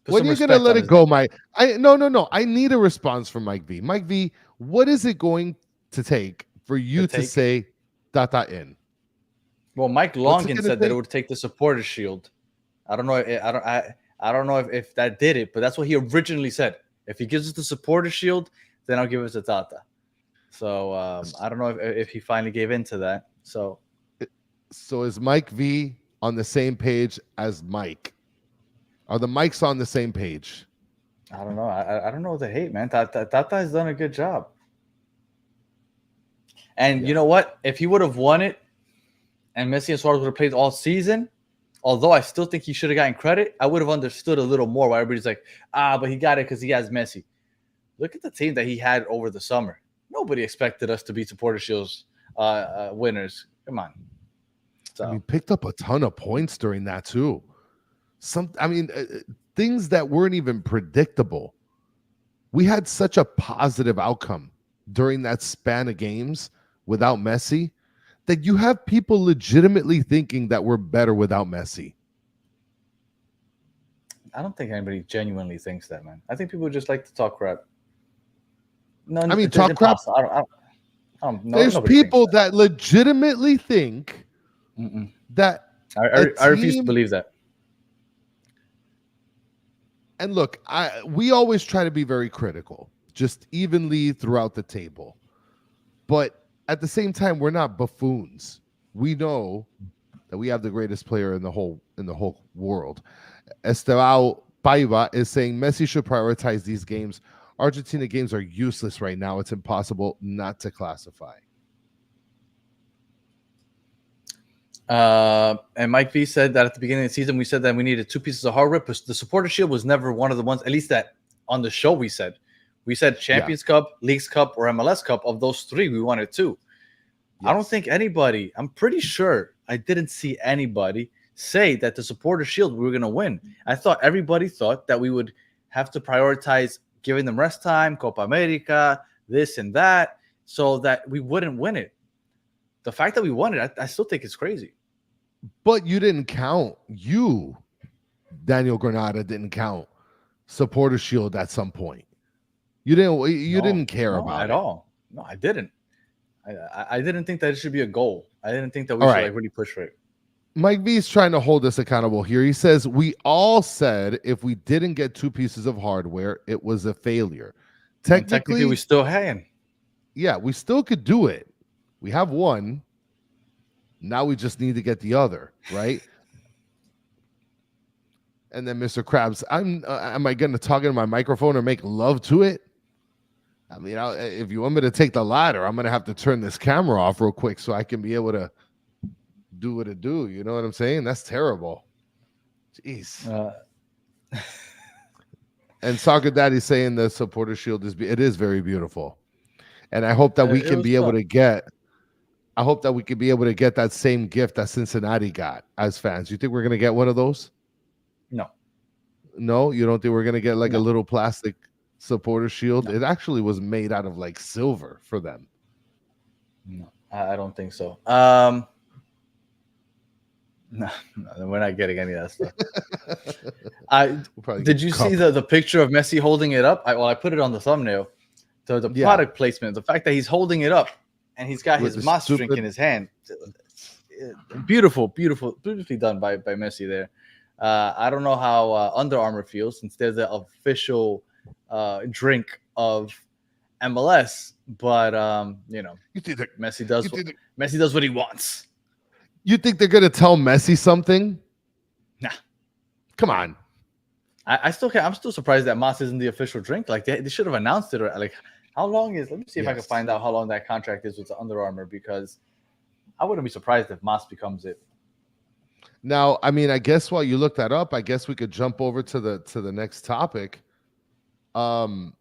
when are you gonna let it go, Mike? No. I need a response from Mike V. Mike V, what is it going to take for you to say Tata in? Well, Mike Longin said that it would take the supporter shield. I don't know. I don't know if that did it, but that's what he originally said. If he gives us the supporter shield, then I'll give it to Tata. So I don't know if he finally gave in to that. So is Mike V on the same page as Mike? Are the mics on the same page? I don't know. I don't know the hate, man. Tata has done a good job. And you know what? If he would have won it and Messi and Suarez would have played all season, although I still think he should have gotten credit, I would have understood a little more why everybody's like, but he got it because he has Messi. Look at the team that he had over the summer. Nobody expected us to be supporter shields winners. Come on. So. We picked up a ton of points during that too. Things that weren't even predictable. We had such a positive outcome during that span of games without Messi that you have people legitimately thinking that we're better without Messi. I don't think anybody genuinely thinks that, man. I think people just like to talk crap. No, I mean, talk crap. There's people that legitimately think that I refuse to believe that. And look, we always try to be very critical, just evenly throughout the table. But at the same time, we're not buffoons. We know that we have the greatest player in the whole world. Estevao Paiva is saying Messi should prioritize these games. Argentina games are useless right now. It's impossible not to classify. And Mike V said that at the beginning of the season, we said that we needed 2 pieces of hardware. But the supporter shield was never one of the ones, at least that on the show we said Champions Cup, Leagues Cup, or MLS Cup. Of those 3, we wanted 2. Yes. I don't think anybody, I'm pretty sure I didn't see anybody say that the supporter shield we were going to win. I thought everybody thought that we would have to prioritize giving them rest time, Copa America, this and that, so that we wouldn't win it. The fact that we won it, I still think it's crazy. But you didn't count. You, Daniel Granada, didn't count supporter shield at some point. You didn't care about at it. all. No, I didn't. I didn't think that it should be a goal. I didn't think that we should really push for it. Mike V is trying to hold us accountable here. He says, we all said if we didn't get 2 pieces of hardware, it was a failure. Technically we still had. Yeah, we still could do it. We have 1. Now we just need to get the other, right? And then Mr. Krabs, am I going to talk into my microphone or make love to it? I mean, if you want me to take the ladder, I'm going to have to turn this camera off real quick so I can be able to do what it do. You know what I'm saying? That's terrible. Jeez. And Soccer Daddy's saying the supporter shield is very beautiful. And I hope that we can be able to get that same gift that Cincinnati got as fans. You think we're going to get one of those? No, you don't think we're going to get like a little plastic supporter shield? No. It actually was made out of like silver for them. No, I don't think so. No, we're not getting any of that stuff. Did you see the picture of Messi holding it up? I put it on the thumbnail. The product placement, the fact that he's holding it up and he's got his Moss drink in his hand. Beautifully done by Messi there. I don't know how Under Armour feels since they're the official drink of MLS, but Messi does what he wants. You think they're going to tell Messi something? Nah. Come on. I'm still surprised that Moss isn't the official drink. Like they should have announced it. Or like, how long is? Let me see if I can find out how long that contract is with Under Armour, because I wouldn't be surprised if Moss becomes it. Now, I mean, I guess while you look that up, I guess we could jump over to the next topic. When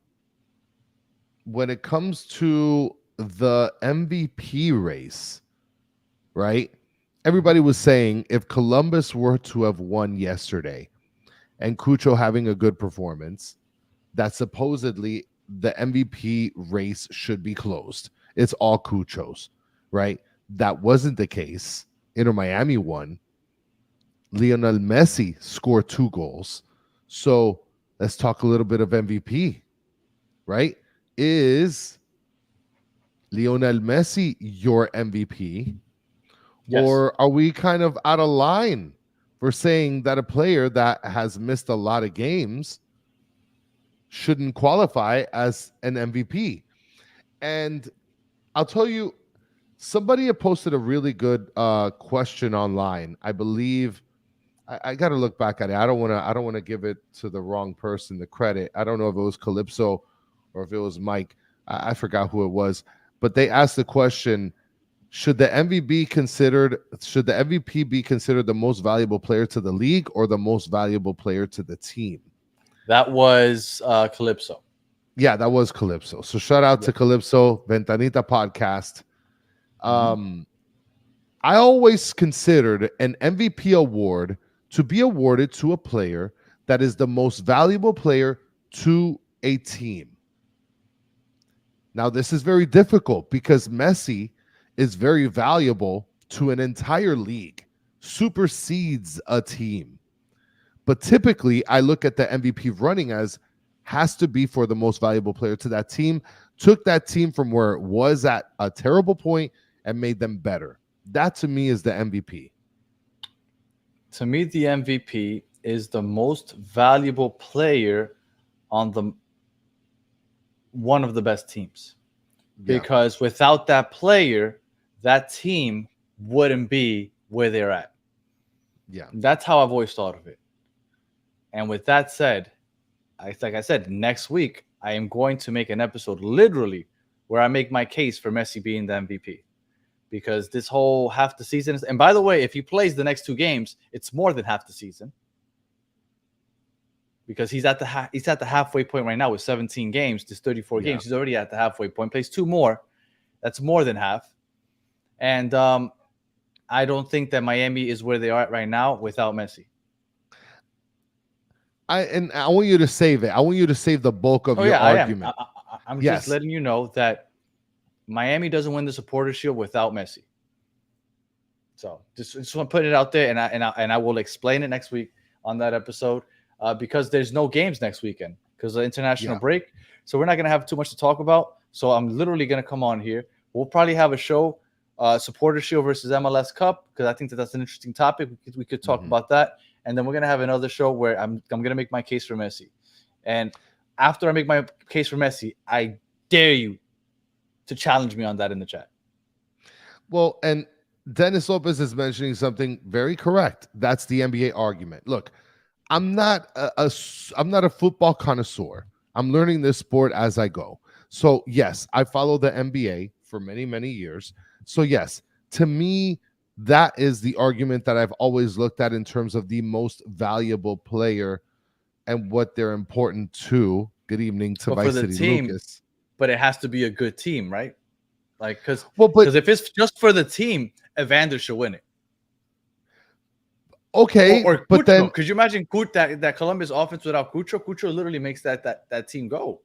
it comes to the MVP race, right? Everybody was saying if Columbus were to have won yesterday and Cucho having a good performance, that supposedly the MVP race should be closed. It's all Cucho's, right? That wasn't the case. Inter Miami won. Lionel Messi scored 2 goals. So let's talk a little bit of MVP, right? Is Lionel Messi your MVP? Yes. Or are we kind of out of line for saying that a player that has missed a lot of games shouldn't qualify as an MVP? And I'll tell you, somebody had posted a really good question online. I believe I got to look back at it. I don't want to give it to the wrong person the credit. I don't know if it was Calypso or if it was Mike. I forgot who it was, but they asked the question: should the MVP be considered the most valuable player to the league or the most valuable player to the team? That was Calypso. Yeah, that was Calypso. So shout out to Calypso, Ventanita Podcast. I always considered an MVP award to be awarded to a player that is the most valuable player to a team. Now, this is very difficult because Messi is very valuable to an entire league, supersedes a team. But typically, I look at the MVP running as has to be for the most valuable player to that team, took that team from where it was at a terrible point and made them better. That to me is the MVP. To me, the MVP is the most valuable player on the one of the best teams. Yeah. Because without that player, that team wouldn't be where they're at. Yeah. That's how I've always thought of it. And with that said, like I said, next week I am going to make an episode literally where I make my case for Messi being the MVP. Because this whole half the season is, and by the way, if he plays the next 2 games, it's more than half the season. Because he's at the halfway point right now with 17 games. There's 34 games. He's already at the halfway point. Plays 2 more. That's more than half. And I don't think that Miami is where they are at right now without Messi. I want you to save it. I want you to save the bulk of your argument. I'm just letting you know that Miami doesn't win the Supporters Shield without Messi. So just want to put it out there, and I will explain it next week on that episode because there's no games next weekend because of the international break. So we're not going to have too much to talk about. So I'm literally going to come on here. We'll probably have a show, Supporters Shield versus MLS Cup, because I think that's an interesting topic. We could talk about that. And then we're going to have another show where I'm going to make my case for Messi. And after I make my case for Messi, I dare you to challenge me on that in the chat. Well, and Dennis Lopez is mentioning something very correct. That's the NBA argument. Look, I'm not a football connoisseur. I'm learning this sport as I go. So yes, I follow the NBA for many, many years. So yes, to me, that is the argument that I've always looked at in terms of the most valuable player and what they're important to. Good evening to Vice City team, Lucas. But it has to be a good team, right? Like, because if it's just for the team, Evander should win it. Okay, or but Cucho. then Could you imagine that Columbus offense without Cucho? Cucho literally makes that team go.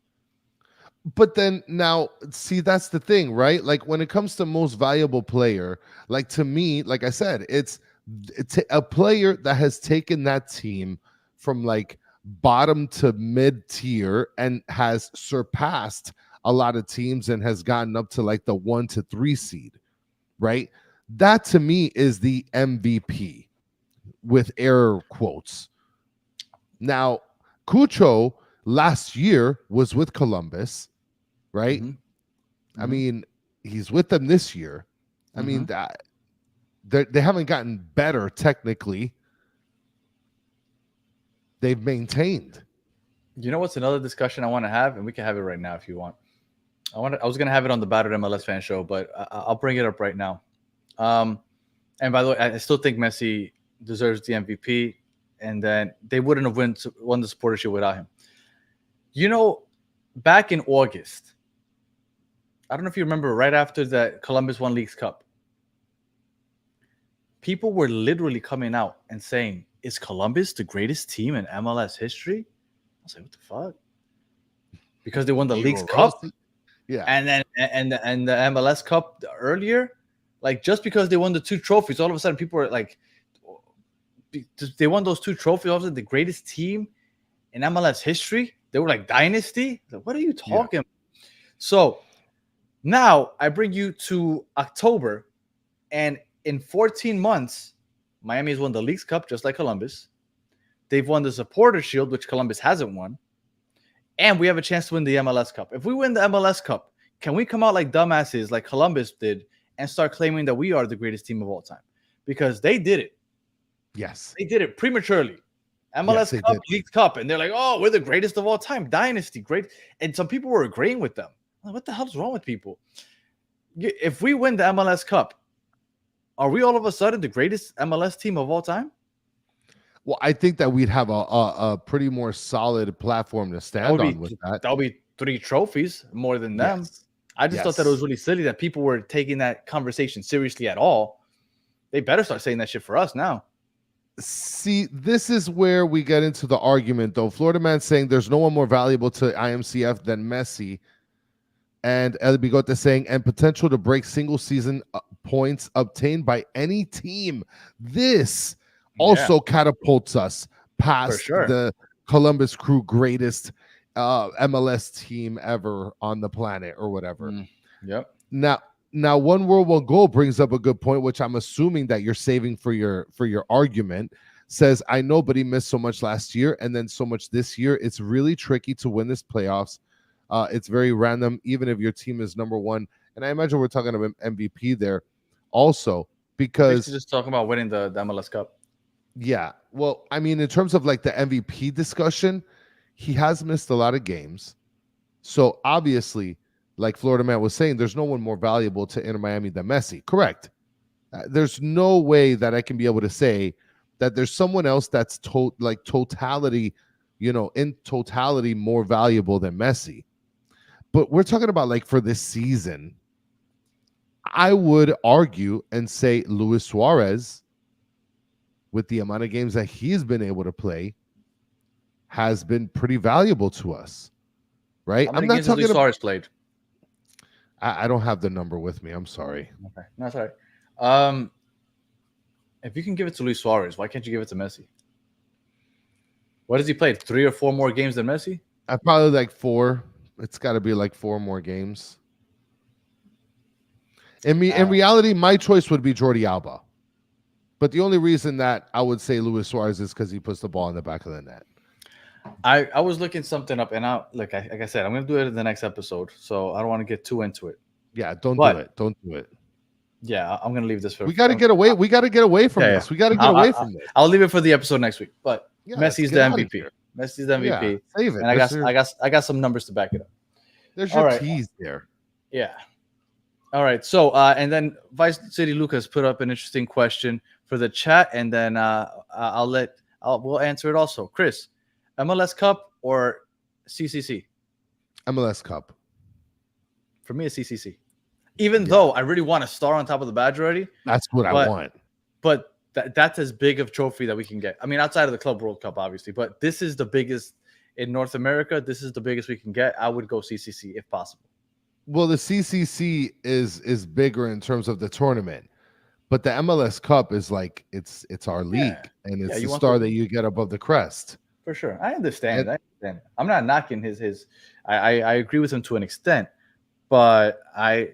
But then now, see, that's the thing, right? Like when it comes to most valuable player, like to me, like I said, it's a player that has taken that team from like bottom to mid tier and has surpassed a lot of teams and has gotten up to like the 1 to 3 seed, right? That to me is the MVP with air quotes. Now, Cucho last year was with Columbus, right? I mean, he's with them this year. I mean, they haven't gotten better technically. They've maintained. You know what's another discussion I want to have, and we can have it right now if you want. I was going to have it on the Battered MLS Fan Show, but I'll bring it up right now. And by the way, I still think Messi deserves the MVP, and then they wouldn't have won the Supporters Shield without him. You know, back in August, I don't know if you remember, right after that Columbus won Leagues Cup, people were literally coming out and saying, "Is Columbus the greatest team in MLS history?" I was like, "What the fuck?" Because they won the Leagues Cup, yeah, and then and the MLS Cup earlier. Like, just because they won the 2 trophies, all of a sudden people are like, they won those 2 trophies. All of a sudden, the greatest team in MLS history. They were like dynasty. Like, what are you talking about? So now I bring you to October, and in 14 months, Miami has won the Leagues Cup just like Columbus. They've won the Supporter Shield, which Columbus hasn't won. And we have a chance to win the MLS Cup. If we win the MLS Cup, can we come out like dumbasses like Columbus did and start claiming that we are the greatest team of all time? Because they did it. Yes. They did it prematurely. MLS Cup, League Cup, and they're like, oh, we're the greatest of all time. Dynasty, great. And some people were agreeing with them. Like, what the hell's wrong with people? If we win the MLS Cup, are we all of a sudden the greatest MLS team of all time? Well, I think that we'd have a pretty more solid platform to stand on with that. That'll be 3 trophies more than them. Yes. I just thought that it was really silly that people were taking that conversation seriously at all. They better start saying that shit for us now. See, this is where we get into the argument, though. Florida Man saying there's no one more valuable to IMCF than Messi. And El Bigote saying, and potential to break single season points obtained by any team. This also catapults us past the Columbus Crew greatest MLS team ever on the planet or whatever. Yep. Now, One World, One Goal brings up a good point, which I'm assuming that you're saving for your argument. Says, I know, but he missed so much last year and then so much this year. It's really tricky to win this playoffs. It's very random, even if your team is number 1. And I imagine we're talking about MVP there also, because just talking about winning the MLS Cup. Yeah. Well, I mean, in terms of like the MVP discussion, he has missed a lot of games. So obviously, like Florida Man was saying, there's no one more valuable to Inter Miami than Messi. Correct. There's no way that I can be able to say that there's someone else that's totality, in totality more valuable than Messi. But we're talking about like for this season, I would argue and say Luis Suarez, with the amount of games that he's been able to play, has been pretty valuable to us, right? I'm not talking about Suarez played. I don't have the number with me. I'm sorry. Okay, no, sorry. If you can give it to Luis Suarez, why can't you give it to Messi? What has he played? 3 or 4 more games than Messi? Probably like 4. It's got to be like 4 more games. In reality, my choice would be Jordi Alba. But the only reason that I would say Luis Suarez is because he puts the ball in the back of the net. I was looking something up, and like I said, I'm going to do it in the next episode, so I don't want to get too into it. Yeah, don't do it. Yeah, I'm going to leave this for. We got to get away. We got to get away from this. We got to get away from this. I'll leave it for the episode next week. But Messi's the MVP. Messi's the MVP. Yeah, save it. And I got some numbers to back it up. There's your tease there. Yeah. All right. So and then Vice City Lucas put up an interesting question for the chat, and then we'll answer it also. Chris, MLS Cup or CCC? MLS Cup. For me, it's CCC. Even though I really want a star on top of the badge already. That's what I want. But that's as big of trophy that we can get. I mean, outside of the Club World Cup, obviously. But this is the biggest in North America. This is the biggest we can get. I would go CCC if possible. Well, the CCC is bigger in terms of the tournament. But the MLS Cup is like it's our league, and it's the star that you get above the crest. For sure, I understand. I'm not knocking his. I agree with him to an extent, but I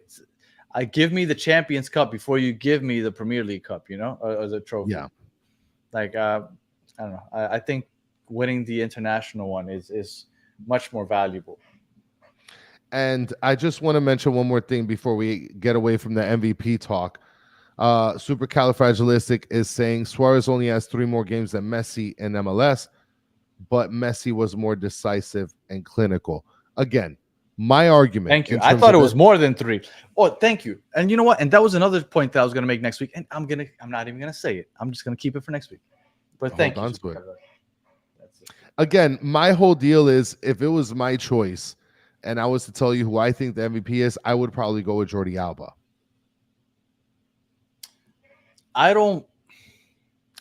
give me the Champions Cup before you give me the Premier League Cup. Or the trophy. Yeah, like I don't know. I think winning the international one is much more valuable. And I just want to mention one more thing before we get away from the MVP talk. Supercalifragilistic is saying Suarez only has 3 more games than Messi in MLS, but Messi was more decisive and clinical. Again, my argument. Thank you. I thought it was more than 3. Oh, thank you. And you know what? And that was another point that I was going to make next week. And I'm not even going to say it. I'm just going to keep it for next week. But thank you. Again, my whole deal is if it was my choice and I was to tell you who I think the MVP is, I would probably go with Jordi Alba.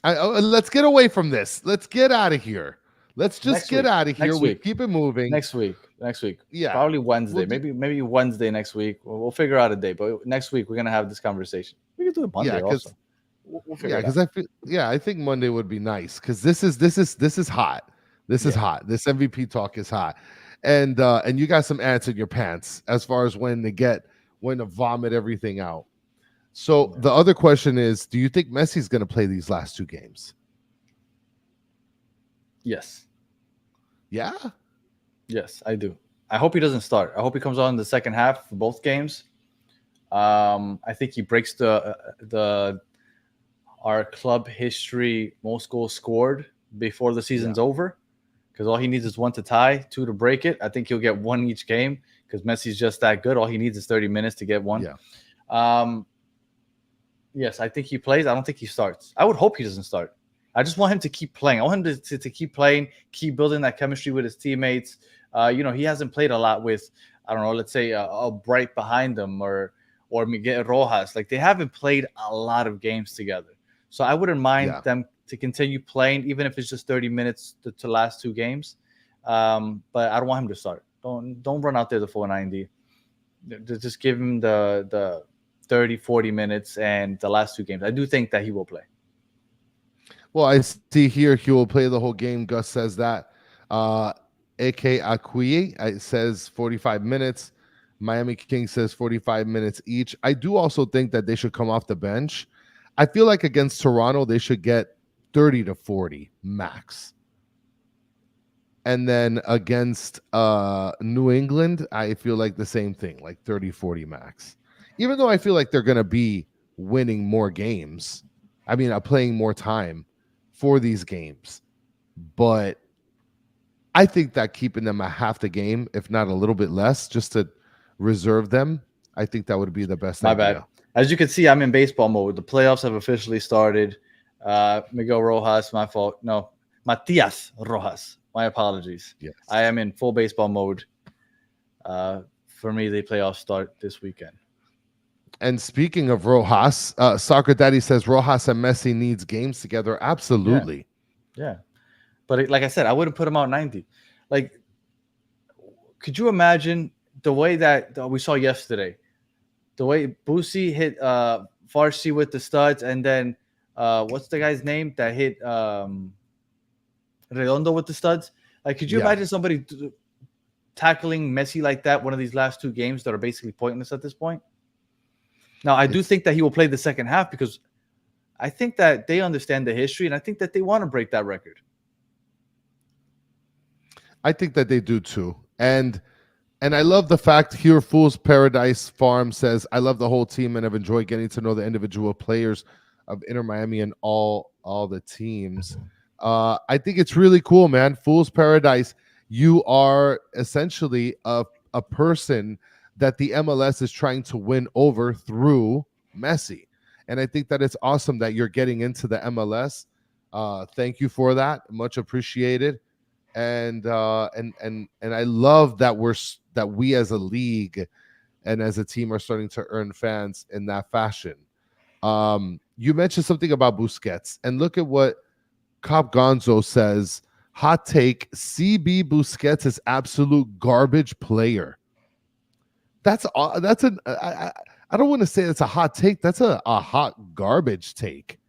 Let's get away from this. Let's get out of here. Let's just get out of here. We keep it moving. Next week. Yeah. Probably Wednesday. Maybe Wednesday next week. We'll figure out a day. But next week, we're going to have this conversation. We can do it Monday Yeah, also. We'll figure it out. because I think Monday would be nice because this is hot. This is Yeah. hot. This MVP talk is hot, and you got some ants in your pants as far as when to vomit everything out. So Yeah. the other question is, do you think Messi's going to play these last two games? Yes. Yeah. Yes, I do. I hope he doesn't start. I hope he comes on in the second half for both games. I think he breaks the our club history most goals scored before the season's over, because all he needs is one to tie, two to break it. I think he'll get one each game because Messi's just that good. All he needs is 30 minutes to get one. Yeah. Yes, I think he plays. I don't think he starts. I would hope he doesn't start. I just want him to keep playing. I want him to keep playing, keep building that chemistry with his teammates. He hasn't played a lot with, I don't know, let's say a Bright behind him or Miguel Rojas. Like, they haven't played a lot of games together. So I wouldn't mind them to continue playing, even if it's just 30 minutes to last two games. But I don't want him to start. Don't run out there the full 90. Just give him the 30, 40 minutes and the last two games. I do think that he will play. Well, I see here he will play the whole game. Gus says that. AK Akuye says 45 minutes. Miami King says 45 minutes each. I do also think that they should come off the bench. I feel like against Toronto, they should get 30 to 40 max. And then against New England, I feel like the same thing, like 30, 40 max. Even though I feel like they're going to be winning more games. I mean, playing more time for these games. But I think that keeping them a half the game, if not a little bit less, just to reserve them, I think that would be the best idea. My bad. As you can see, I'm in baseball mode. The playoffs have officially started. Miguel Rojas, my fault. No, Matias Rojas. My apologies. Yes. I am in full baseball mode. For me, the playoffs start this weekend. And speaking of Rojas, Soccer Daddy says Rojas and Messi needs games together. Absolutely. Yeah. But like I said, I wouldn't put him out 90. Like, could you imagine the way that we saw yesterday? The way Boosie hit Farsi with the studs, and then what's the guy's name that hit Redondo with the studs? Like, could you imagine somebody tackling Messi like that one of these last two games that are basically pointless at this point? Now, I do think that he will play the second half because I think that they understand the history, and I think that they want to break that record. I think that they do too. And I love the fact here Fool's Paradise Farm says, I love the whole team and have enjoyed getting to know the individual players of Inter Miami and all the teams. I think it's really cool, man. Fool's Paradise, you are essentially a person that the MLS is trying to win over through Messi. And I think that it's awesome that you're getting into the MLS. Thank you for that. Much appreciated. And I love that we as a league and as a team are starting to earn fans in that fashion. You mentioned something about Busquets, and look at what Cop Gonzo says. Hot take: CB Busquets is absolute garbage player. I don't want to say it's a hot take. That's a hot garbage take.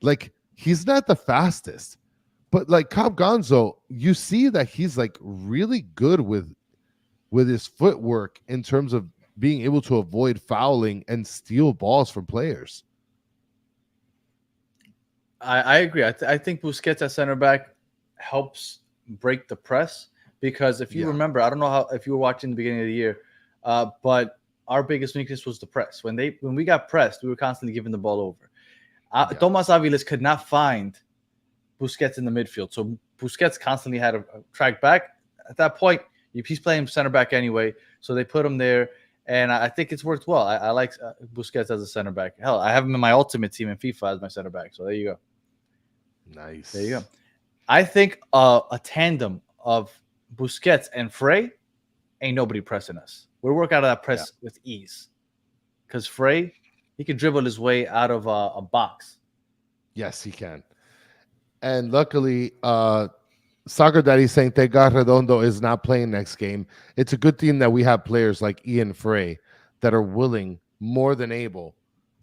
Like, he's not the fastest. But like Cop Gonzo, you see that he's like really good with his footwork in terms of being able to avoid fouling and steal balls from players. I agree. I think Busquets at center back helps break the press because if you remember, I don't know if you were watching the beginning of the year, but our biggest weakness was the press. When we got pressed, we were constantly giving the ball over. Tomas Aviles could not find Busquets in the midfield. So Busquets constantly had a track back. At that point, he's playing center back anyway. So they put him there. And I think it's worked well. I like Busquets as a center back. Hell, I have him in my ultimate team in FIFA as my center back. So there you go. Nice. There you go. I think a tandem of Busquets and Frey, ain't nobody pressing us. We'll work out of that press with ease. Because Frey, he can dribble his way out of a box. Yes, he can. And luckily, Soccer Daddy saying Tega Redondo is not playing next game. It's a good thing that we have players like Ian Frey that are willing, more than able,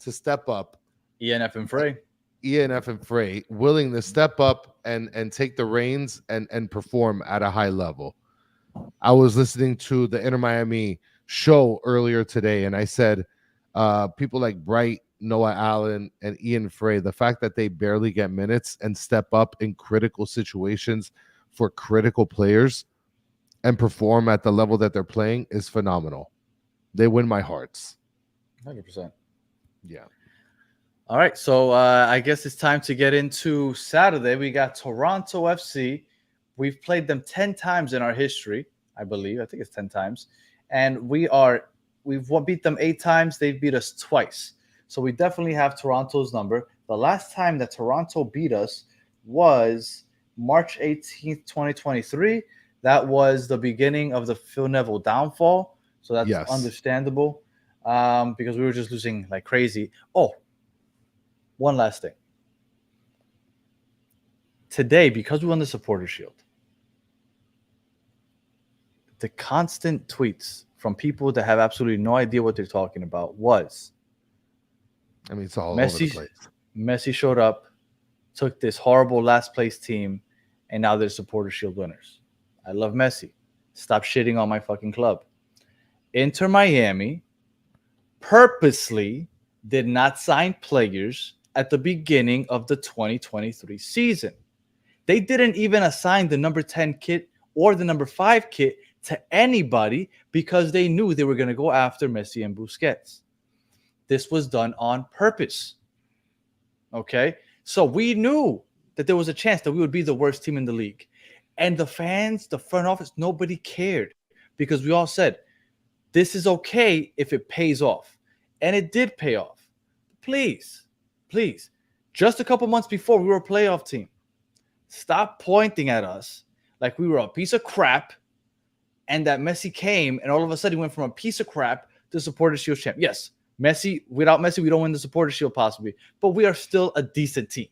to step up. ENF and Frey. ENF and Frey willing to step up and take the reins and perform at a high level. I was listening to the Inter Miami show earlier today, and I said people like Bright, Noah Allen, and Ian Frey, the fact that they barely get minutes and step up in critical situations for critical players and perform at the level that they're playing is phenomenal. They win my hearts. 100%. Yeah. All right, so I guess it's time to get into Saturday. We got Toronto FC. We've played them 10 times in our history, I believe. I think it's 10 times. And we've beat them 8 times. They've beat us twice. So we definitely have Toronto's number. The last time that Toronto beat us was March 18th, 2023. That was the beginning of the Phil Neville downfall. So that's understandable because we were just losing like crazy. Oh, one last thing. Today, because we won the Supporter Shield, the constant tweets from people that have absolutely no idea what they're talking about was, I mean, it's all over the place. Messi showed up, took this horrible last place team, and now they're Supporter Shield winners. I love Messi. Stop shitting on my fucking club. Inter Miami purposely did not sign players at the beginning of the 2023 season. They didn't even assign the number 10 kit or the number 5 kit to anybody because they knew they were going to go after Messi and Busquets. This was done on purpose. Okay? So we knew that there was a chance that we would be the worst team in the league. And the fans, the front office, nobody cared because we all said, this is okay if it pays off. And it did pay off. Please, just a couple months before, we were a playoff team. Stop pointing at us like we were a piece of crap and that Messi came and all of a sudden he went from a piece of crap to Supporter Shield champ. Yes, without Messi, we don't win the Supporter Shield possibly, but we are still a decent team.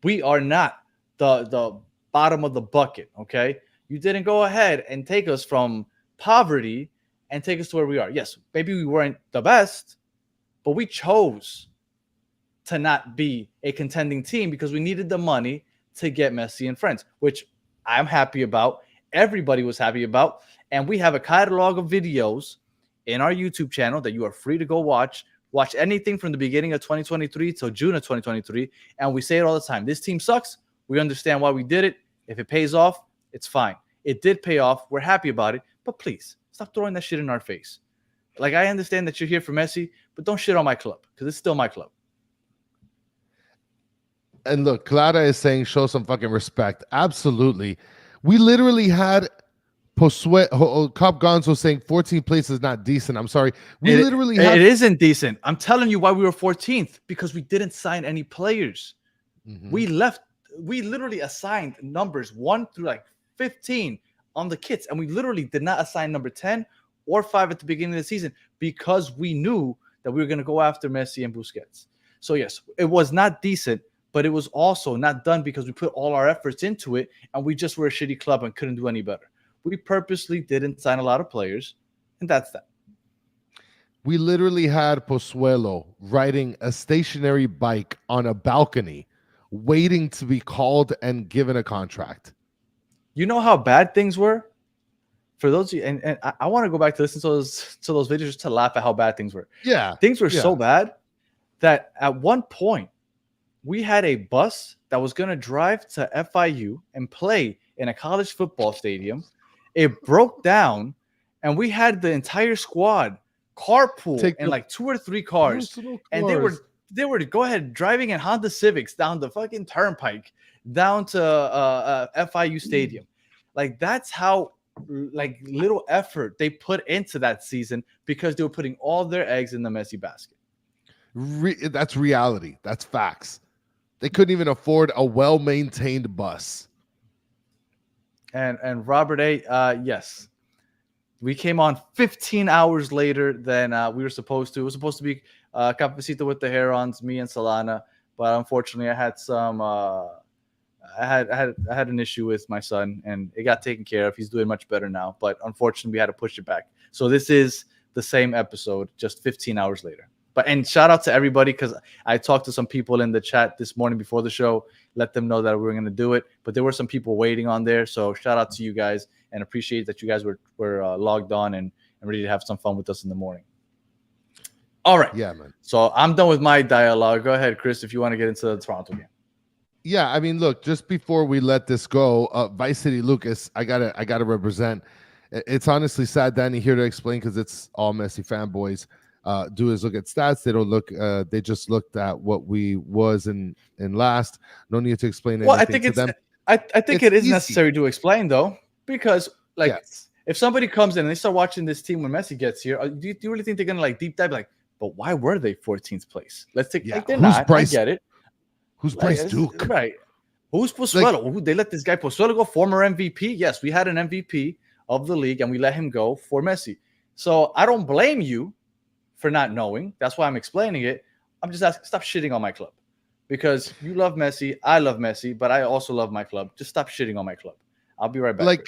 We are not the bottom of the bucket, okay? You didn't go ahead and take us from poverty and take us to where we are. Yes, maybe we weren't the best, but we chose to not be a contending team because we needed the money to get Messi and friends, which I'm happy about. Everybody was happy about. And we have a catalog of videos in our YouTube channel that you are free to go watch. Watch anything from the beginning of 2023 till June of 2023. And we say it all the time. This team sucks. We understand why we did it. If it pays off, it's fine. It did pay off. We're happy about it. But please, stop throwing that shit in our face. Like, I understand that you're here for Messi, but don't shit on my club because it's still my club. And look, Clara is saying show some fucking respect. Absolutely. We literally had Cop Gonzo saying 14th place is not decent. I'm sorry. It isn't decent. I'm telling you why we were 14th, because we didn't sign any players. Mm-hmm. We literally assigned numbers 1 through like 15 on the kits, and we literally did not assign number 10 or 5 at the beginning of the season because we knew that we were going to go after Messi and Busquets. So yes, it was not decent, but it was also not done because we put all our efforts into it and we just were a shitty club and couldn't do any better. We purposely didn't sign a lot of players, and that's that. We literally had Pozuelo riding a stationary bike on a balcony, waiting to be called and given a contract. You know how bad things were? For those of you, and I want to go back to listen to those videos just to laugh at how bad things were. Yeah. Things were so bad that at one point, we had a bus that was going to drive to FIU and play in a college football stadium. It broke down, and we had the entire squad carpool in like 2 or 3 cars. And they were to go ahead driving in Honda Civics down the fucking turnpike down to FIU Stadium. Like, that's how like little effort they put into that season because they were putting all their eggs in the Messi basket. That's reality. That's facts. They couldn't even afford a well-maintained bus. And Robert A, yes, we came on 15 hours later than we were supposed to. It was supposed to be Cafecito with the Herons, me and Solana, but unfortunately, I had some. I had an issue with my son, and it got taken care of. He's doing much better now, but unfortunately, we had to push it back. So this is the same episode, just 15 hours later. And shout out to everybody, because I talked to some people in the chat this morning before the show, let them know that we were going to do it. But there were some people waiting on there. So shout out to you guys, and appreciate that you guys were logged on and ready to have some fun with us in the morning. All right. Yeah, man. So I'm done with my dialogue. Go ahead, Chris, if you want to get into the Toronto game. Yeah, I mean, look, just before we let this go, Vice City Lucas, I gotta represent. It's honestly sad, Danny, here to explain, because it's all Messi fanboys. Do is look at stats. They don't look. They just looked at what we was in last. No need to explain anything to them. I think it is necessary to explain, though, because if somebody comes in and they start watching this team when Messi gets here, do you really think they're gonna like deep dive, like, but why were they 14th place? Let's take like they're not. Bryce, I get it. Who's Bryce Duke? Right. Who's Pozuelo? They let this guy Pozuelo go, former MVP. Yes, we had an MVP of the league, and we let him go for Messi. So I don't blame you for not knowing. That's why I'm explaining it. I'm just asking, stop shitting on my club, because you love Messi, I love Messi, but I also love my club. Just stop shitting on my club. I'll be right back.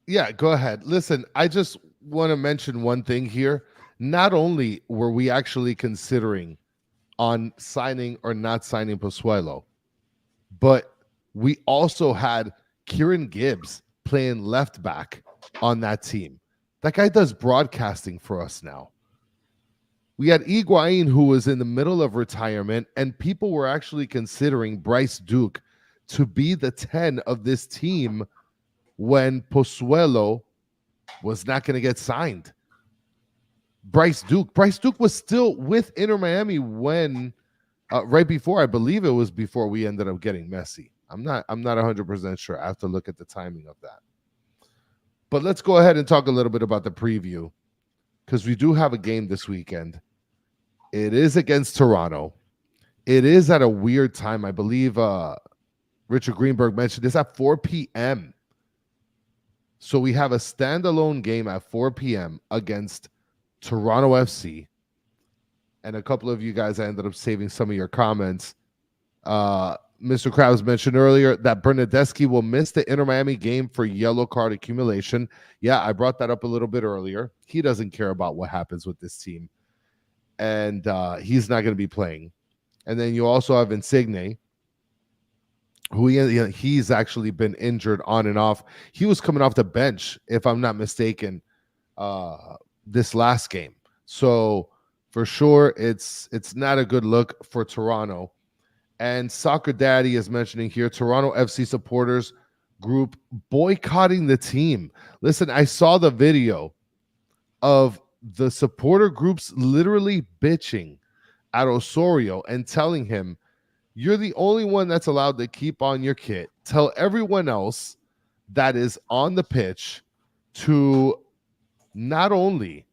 Yeah, go ahead. Listen, I just want to mention one thing here. Not only were we actually considering on signing or not signing Pozuelo, but we also had Kieran Gibbs playing left back on that team. That guy does broadcasting for us now. We had Higuain, who was in the middle of retirement, and people were actually considering Bryce Duke to be the 10 of this team when Pozuelo was not going to get signed. Bryce Duke was still with Inter Miami when right before, I believe it was before we ended up getting Messi. I'm not 100% sure. I have to look at the timing of that. But let's go ahead and talk a little bit about the preview, because we do have a game this weekend. It is against Toronto. It is at a weird time. I believe Richard Greenberg mentioned this at 4 p.m. So we have a standalone game at 4 p.m. against Toronto FC. And a couple of you guys, I ended up saving some of your comments. Mr. Krabs mentioned earlier that Bernadeschi will miss the Inter Miami game for yellow card accumulation. Yeah, I brought that up a little bit earlier. He doesn't care about what happens with this team. And he's not going to be playing. And then you also have Insigne, who he's actually been injured on and off. He was coming off the bench, if I'm not mistaken, this last game. So for sure, it's not a good look for Toronto. And Soccer Daddy is mentioning here, Toronto FC supporters group boycotting the team. Listen, I saw the video of the supporter groups literally bitching at Osorio and telling him, you're the only one that's allowed to keep on your kit. Tell everyone else that is on the pitch to not only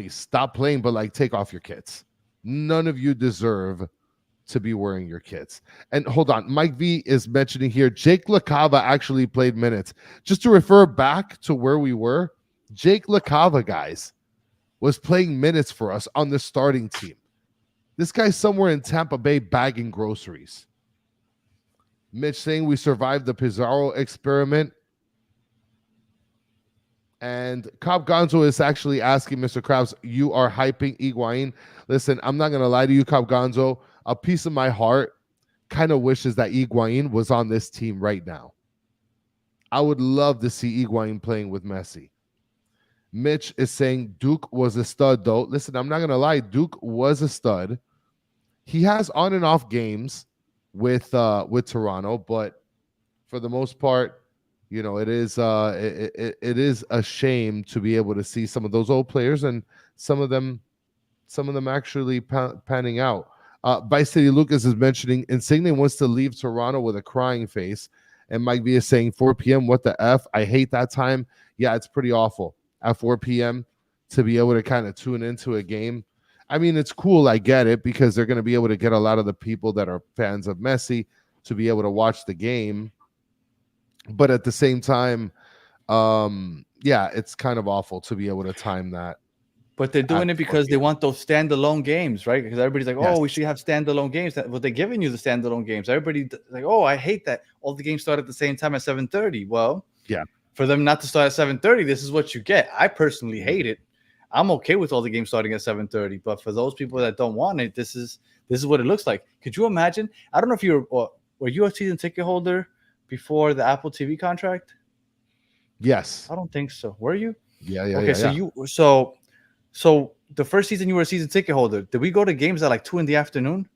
stop playing, but like take off your kits. None of you deserve to be wearing your kits. And hold on, Mike V is mentioning here, Jake LaCava actually played minutes. Just to refer back to where we were, Jake LaCava, guys, was playing minutes for us on the starting team. This guy's somewhere in Tampa Bay bagging groceries. Mitch saying we survived the Pizarro experiment. And Cobb Gonzo is actually asking Mr. Krabs, you are hyping Higuain. Listen, I'm not going to lie to you, Cobb Gonzo. A piece of my heart kind of wishes that Higuain was on this team right now. I would love to see Higuain playing with Messi. Mitch is saying Duke was a stud, though. Listen, I'm not going to lie. Duke was a stud. He has on and off games with Toronto, but for the most part, you know, it is a shame to be able to see some of those old players and some of them actually panning out. Vice City Lucas is mentioning Insigne wants to leave Toronto with a crying face, and Mike V is saying 4 p.m. What the F? I hate that time. Yeah, it's pretty awful at 4 p.m. to be able to kind of tune into a game. I mean, it's cool. I get it, because they're going to be able to get a lot of the people that are fans of Messi to be able to watch the game. But at the same time, yeah, it's kind of awful to be able to time that. But they're doing it because they want those standalone games, right? Because everybody's like, oh, we should have standalone games. Well, they're giving you the standalone games. Everybody's like, oh, I hate that. All the games start at the same time at 7:30. Well, yeah, for them not to start at 7:30, this is what you get. I personally hate it. I'm okay with all the games starting at 7:30. But for those people that don't want it, this is what it looks like. Could you imagine? I don't know if were you a season ticket holder before the Apple TV contract? Yes. I don't think so. Were you? Yeah. Okay, so the first season you were a season ticket holder, did we go to games at like 2 in the afternoon?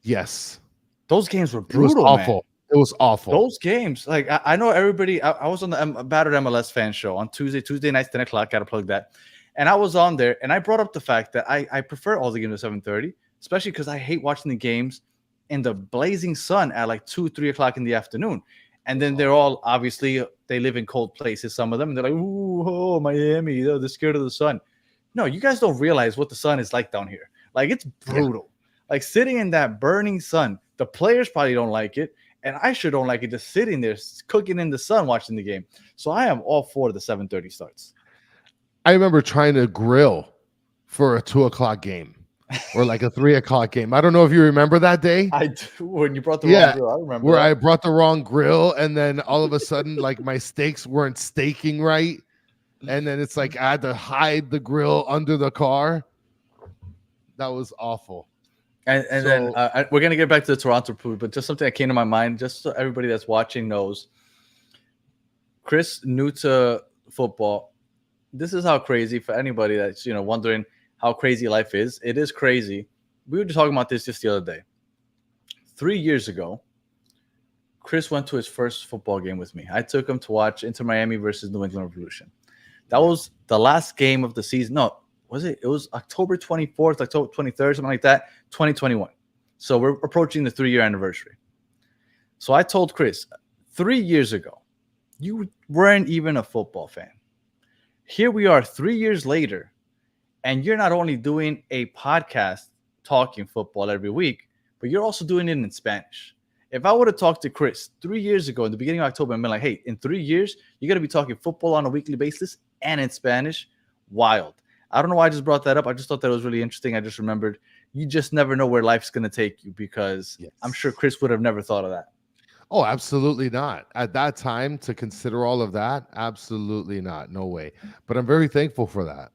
Yes. Those games were It was brutal, awful. man. It was awful. Those games, like I know everybody. I was on the Battered MLS fan show on Tuesday nights, 10 o'clock. Gotta plug that. And I was on there, and I brought up the fact that I prefer all the games at 7:30, especially because I hate watching the games in the blazing sun at like 2, 3 o'clock in the afternoon. And then they're all obviously they live in cold places. Some of them, and they're like, "Ooh, oh, Miami, they're scared of the sun." No, you guys don't realize what the sun is like down here. Like it's brutal. Like sitting in that burning sun. The players probably don't like it. And I sure don't like it just sitting there cooking in the sun watching the game. So I am all for the 7:30 starts. I remember trying to grill for a 2 o'clock game or like a 3 o'clock game. I don't know if you remember that day. I do. When you brought the wrong grill, I remember where that. I brought the wrong grill, and then all of a sudden, like my steaks weren't staking right, and then it's like I had to hide the grill under the car. That was awful. And then we're gonna get back to the Toronto food, but just something that came to my mind, just so everybody that's watching knows. Chris, new to football, this is how crazy for anybody that's wondering how crazy life is. It is crazy. We were just talking about this just the other day. 3 years ago, Chris went to his first football game with me. I took him to watch Inter Miami versus New England Revolution. That was the last game of the season. No. Was it? It was October 24th, October 23rd, something like that, 2021. So we're approaching the 3-year anniversary. So I told Chris, 3 years ago, you weren't even a football fan. Here we are 3 years later, and you're not only doing a podcast talking football every week, but you're also doing it in Spanish. If I would have talked to Chris 3 years ago in the beginning of October and been like, hey, in 3 years, you're going to be talking football on a weekly basis and in Spanish, wild. I don't know why I just brought that up. I just thought that was really interesting. I just remembered you just never know where life's going to take you because I'm sure Chris would have never thought of that. Oh, absolutely not. At that time to consider all of that, absolutely not. No way. But I'm very thankful for that.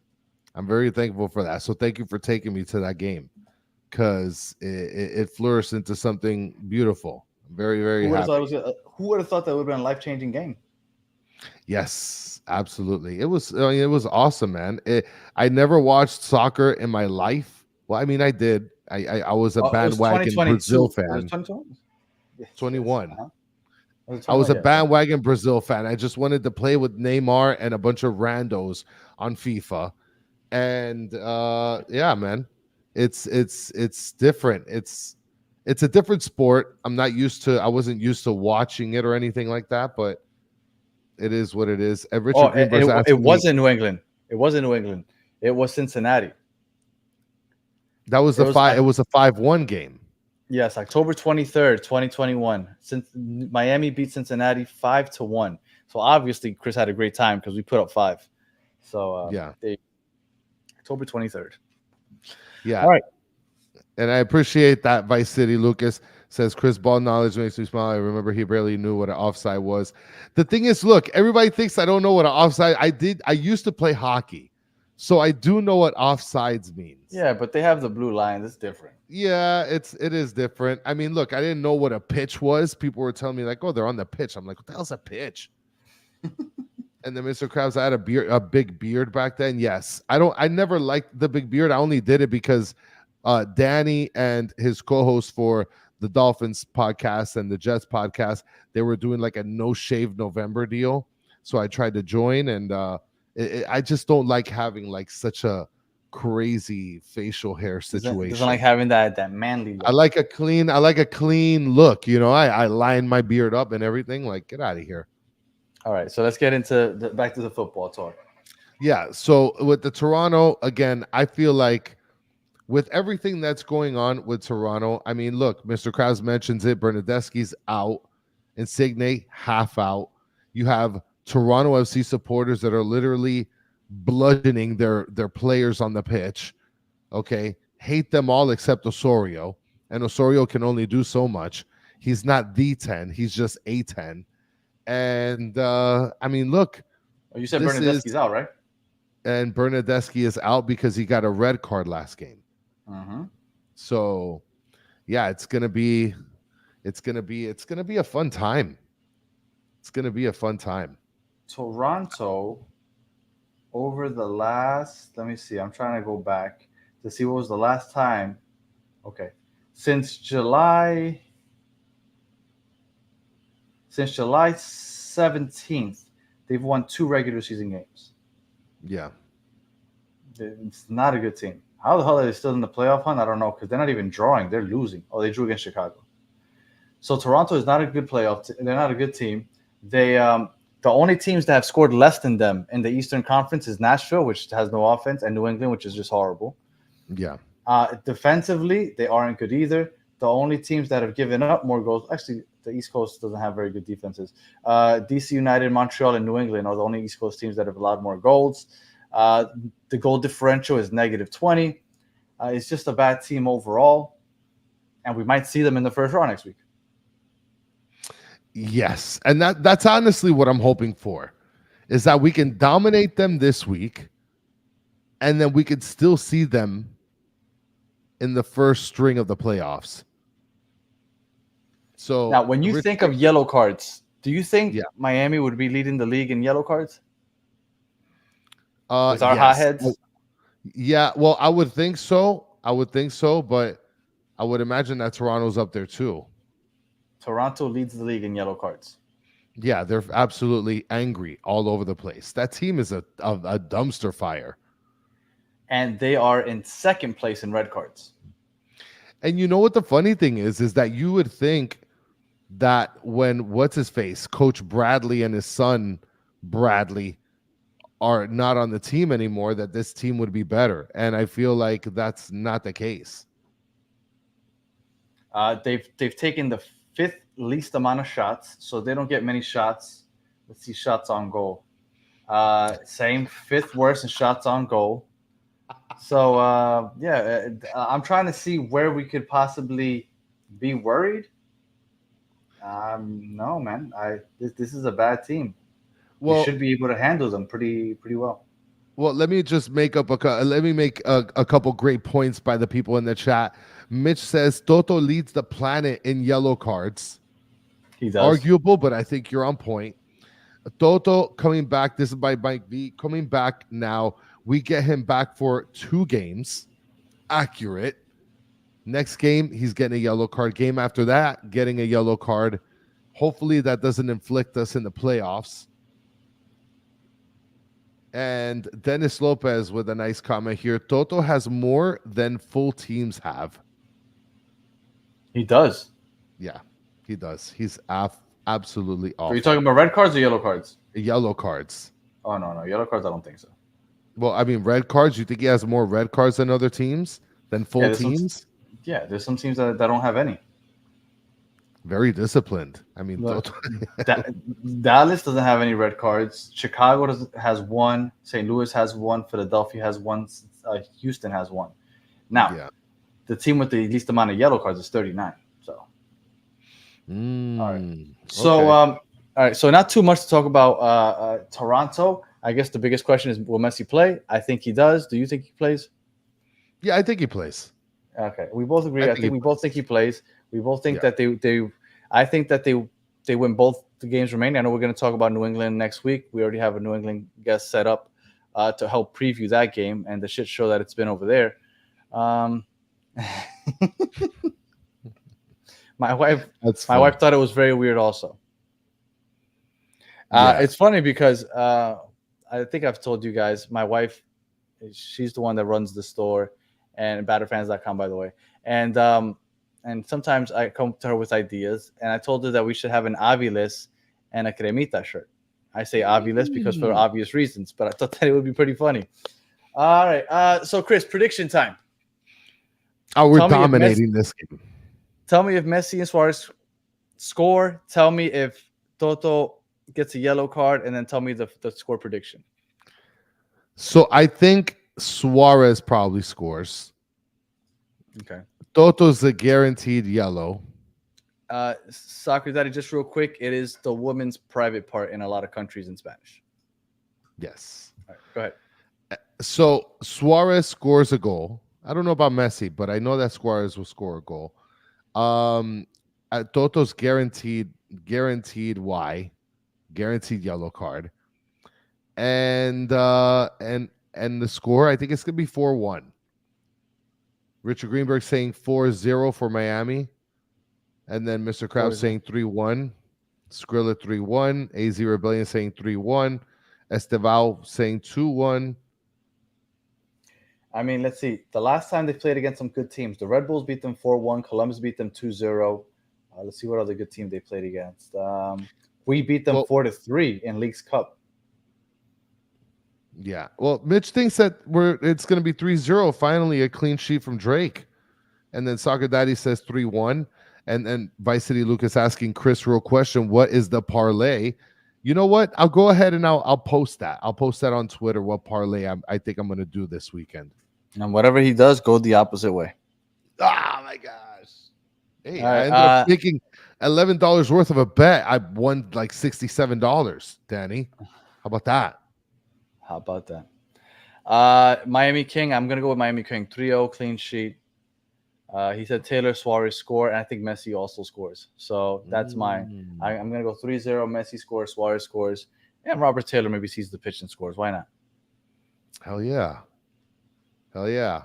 So thank you for taking me to that game because it flourished into something beautiful. I'm very, very happy. Who would have thought that would have been a life-changing game? Yes, absolutely. It was awesome, man. I never watched soccer in my life. Well, I mean, I did. I was a bandwagon Brazil fan. It was 2021. 21. Uh-huh. I was a bandwagon Brazil fan. I just wanted to play with Neymar and a bunch of randos on FIFA. And yeah, man. It's different. It's a different sport. I wasn't used to watching it or anything like that, but it is what it is. It wasn't New England. It wasn't New England. It was Cincinnati. That was it was a 5-1 game. Yes, October 23rd, 2021. Since Miami beat Cincinnati 5-1. So obviously Chris had a great time because we put up 5. So October 23rd. Yeah. All right. And I appreciate that. Vice City Lucas says Chris ball knowledge makes me smile. I remember he barely knew what an offside was. The thing is, look, everybody thinks I don't know what an offside. I used to play hockey, so I do know what offsides means. Yeah, but they have the blue line. It's different. Yeah, it is different. I mean, look, I didn't know what a pitch was. People were telling me like, "Oh, they're on the pitch." I'm like, "What the hell's a pitch?" And then Mr. Krabs, I had a big beard back then. Yes, I never liked the big beard. I only did it because Danny and his co-host for the Dolphins podcast and the Jets podcast, they were doing like a no shave November deal. So I tried to join, and I just don't like having like such a crazy facial hair situation. Doesn't like having that manly look. I like a clean look. I line my beard up and everything. Like, get out of here. All right, so let's get into back to the football talk. Yeah, so with the Toronto, again, I feel like with everything that's going on with Toronto, I mean, look, Mr. Krabs mentions it. Bernadeschi's out. Insigne, half out. You have Toronto FC supporters that are literally bludgeoning their players on the pitch. Okay, hate them all except Osorio. And Osorio can only do so much. He's not the 10. He's just a 10. And I mean, look. Oh, you said Bernadeschi's out, right? and Bernadeschi is out because he got a red card last game. So, yeah, it's gonna be a fun time. It's gonna be a fun time. Toronto over the last. Let me see. I'm trying to go back to see what was the last time. Okay, since July 17th, they've won 2 regular season games. Yeah. It's not a good team. How the hell are they still in the playoff hunt? I don't know, because they're not even drawing. They're losing. Oh, they drew against Chicago. So Toronto is not a good playoff. They're not a good team. They the only teams that have scored less than them in the Eastern Conference is Nashville, which has no offense, and New England, which is just horrible. Yeah. Defensively, they aren't good either. The only teams that have given up more goals, actually, the East Coast doesn't have very good defenses. DC United, Montreal, and New England are the only East Coast teams that have allowed more goals. The goal differential is -20. It's just a bad team overall, and we might see them in the first round next week. Yes, and that's honestly what I'm hoping for, is that we can dominate them this week, and then we could still see them in the first string of the playoffs. So now, when you think of yellow cards, do you think Miami would be leading the league in yellow cards? With our hotheads? Yeah, well, I would think so. But I would imagine that Toronto's up there too. Toronto leads the league in yellow cards. Yeah, they're absolutely angry all over the place. That team is a dumpster fire. And they are in second place in red cards. And you know what the funny thing is that you would think that when Coach Bradley and his son Bradley are not on the team anymore, that this team would be better. And I feel like that's not the case. They've taken the 5th least amount of shots, so they don't get many shots. Let's see, shots on goal. Same 5th worst in shots on goal. So I'm trying to see where we could possibly be worried. No, man. This is a bad team. Well, you should be able to handle them pretty well. Well, let me just make a couple great points by the people in the chat. Mitch says Toto leads the planet in yellow cards. He does. Arguable, but I think you're on point. Toto coming back. This is by Mike V. Coming back now. We get him back for 2 games. Accurate. Next game, he's getting a yellow card. Game after that, getting a yellow card. Hopefully that doesn't inflict us in the playoffs. And Dennis Lopez with a nice comment here. Toto has more than full teams have. He does. Yeah, he does. He's absolutely awful. Are you talking about red cards or yellow cards? Yellow cards. Oh, no. Yellow cards, I don't think so. Well, I mean, red cards. You think he has more red cards than other teams? Than full teams? There's some teams that don't have any. Very disciplined. I mean, Dallas doesn't have any red cards. Chicago has 1. St. Louis has 1. Philadelphia has 1. Houston has 1. Now, the team with the least amount of yellow cards is 39. So, all right. So, okay. all right. So, not too much to talk about Toronto. I guess the biggest question is, will Messi play? I think he does. Do you think he plays? Yeah, I think he plays. Okay, we both agree. I think we both think he plays. We both think that they. I think that they win both the games remaining. I know we're going to talk about New England next week. We already have a New England guest set up to help preview that game and the shit show that it's been over there. My wife thought it was very weird. Also, it's funny because I think I've told you guys. My wife, she's the one that runs the store. And batterfans.com, by the way. And sometimes I come to her with ideas. And I told her that we should have an Aviles and a Cremita shirt. I say Aviles because for obvious reasons, but I thought that it would be pretty funny. All right. So, Chris, prediction time. Oh, we're dominating this game. Tell me if Messi and Suarez score. Tell me if Toto gets a yellow card. And then tell me the score prediction. So, I think Suarez probably scores. Okay. Toto's a guaranteed yellow. Soccer Daddy, just real quick, it is the woman's private part in a lot of countries in Spanish. Yes. All right, go ahead. So Suarez scores a goal. I don't know about Messi, but I know that Suarez will score a goal. Toto's guaranteed guaranteed yellow card, and the score I think it's gonna be 4-1. Richard Greenberg saying 4-0 for Miami, and then Mr. Krause saying 3-1. Skrilla 3-1. AZ Rebellion saying 3-1. Estevao saying 2-1. I mean, let's see. The last time they played against some good teams, the Red Bulls beat them 4-1. Columbus beat them 2-0. Let's see what other good team they played against. We beat them 4-3 in Leagues Cup. Yeah. Well, Mitch thinks that it's going to be 3-0. Finally, a clean sheet from Drake. And then Soccer Daddy says 3-1. And then Vice City Lucas asking Chris real question, what is the parlay? You know what? I'll go ahead and I'll post that. I'll post that on Twitter, what parlay I think I'm going to do this weekend. And whatever he does, go the opposite way. Oh, my gosh. Hey, I ended up making $11 worth of a bet. I won like $67, Danny. How about that? How about that? Miami King, I'm going to go with Miami King. 3-0, clean sheet. He said Taylor Suarez score, and I think Messi also scores. So that's mine. I'm going to go 3-0, Messi scores, Suarez scores, and Robert Taylor maybe sees the pitch and scores. Why not? Hell yeah. Hell yeah.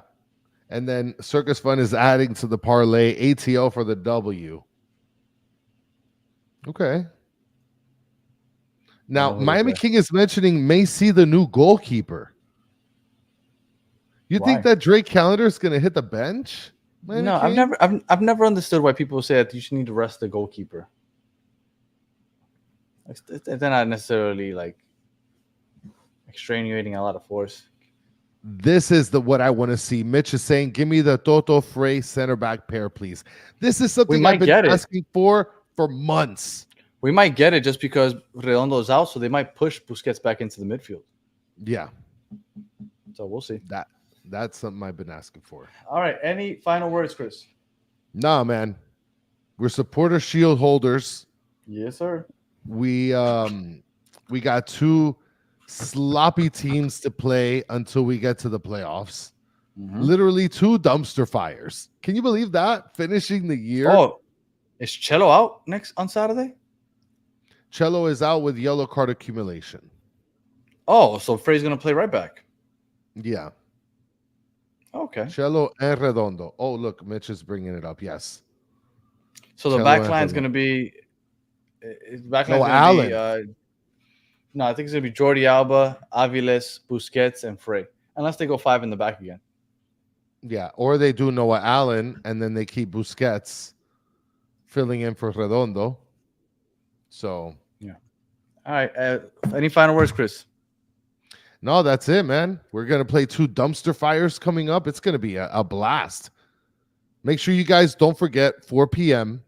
And then Circus Fun is adding to the parlay ATO for the W. Okay. Now, Miami King is mentioning may see the new goalkeeper. You think that Drake Callender is going to hit the bench? No, I've never understood why people say that you should need to rest the goalkeeper. They're not necessarily like extenuating a lot of force. This is what I want to see. Mitch is saying, give me the Toto Frey center back pair, please. This is something I've been asking for months. We might get it just because Redondo's out, so they might push Busquets back into the midfield. Yeah. So we'll see. That's something I've been asking for. All right. Any final words, Chris? Nah, man. We're supporter shield holders. Yes, sir. We got two sloppy teams to play until we get to the playoffs. Literally two dumpster fires. Can you believe that? Finishing the year. Oh, is Cello out on Saturday? Cello is out with yellow card accumulation. Oh, so Frey's going to play right back. Yeah. Okay. Cello and Redondo. Oh, look, Mitch is bringing it up. Yes. So the back line is going to be Allen. No, I think it's going to be Jordi Alba, Aviles, Busquets, and Frey. Unless they go 5 in the back again. Yeah, or they do Noah Allen, and then they keep Busquets filling in for Redondo. So, yeah. All right. Any final words, Chris? No, that's it, man. We're going to play two dumpster fires coming up. It's going to be a blast. Make sure you guys don't forget 4 p.m.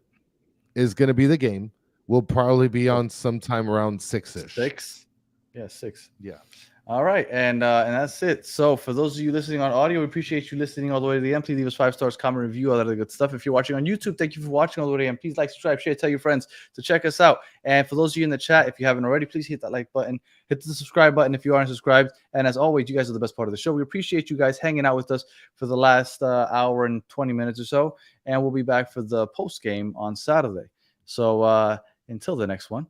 is going to be the game. We'll probably be on sometime around 6-ish. 6? Yeah, 6. Yeah. All right, and that's it. So for those of you listening on audio, we appreciate you listening all the way to the end. Please leave us 5 stars, comment, review, all that other good stuff. If you're watching on YouTube, thank you for watching all the way to the end. Please like, subscribe, share, tell your friends to check us out. And for those of you in the chat, if you haven't already, please hit that like button, hit the subscribe button if you aren't subscribed. And as always, you guys are the best part of the show. We appreciate you guys hanging out with us for the last hour and 20 minutes or so. And we'll be back for the post game on Saturday. So until the next one,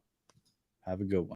have a good one.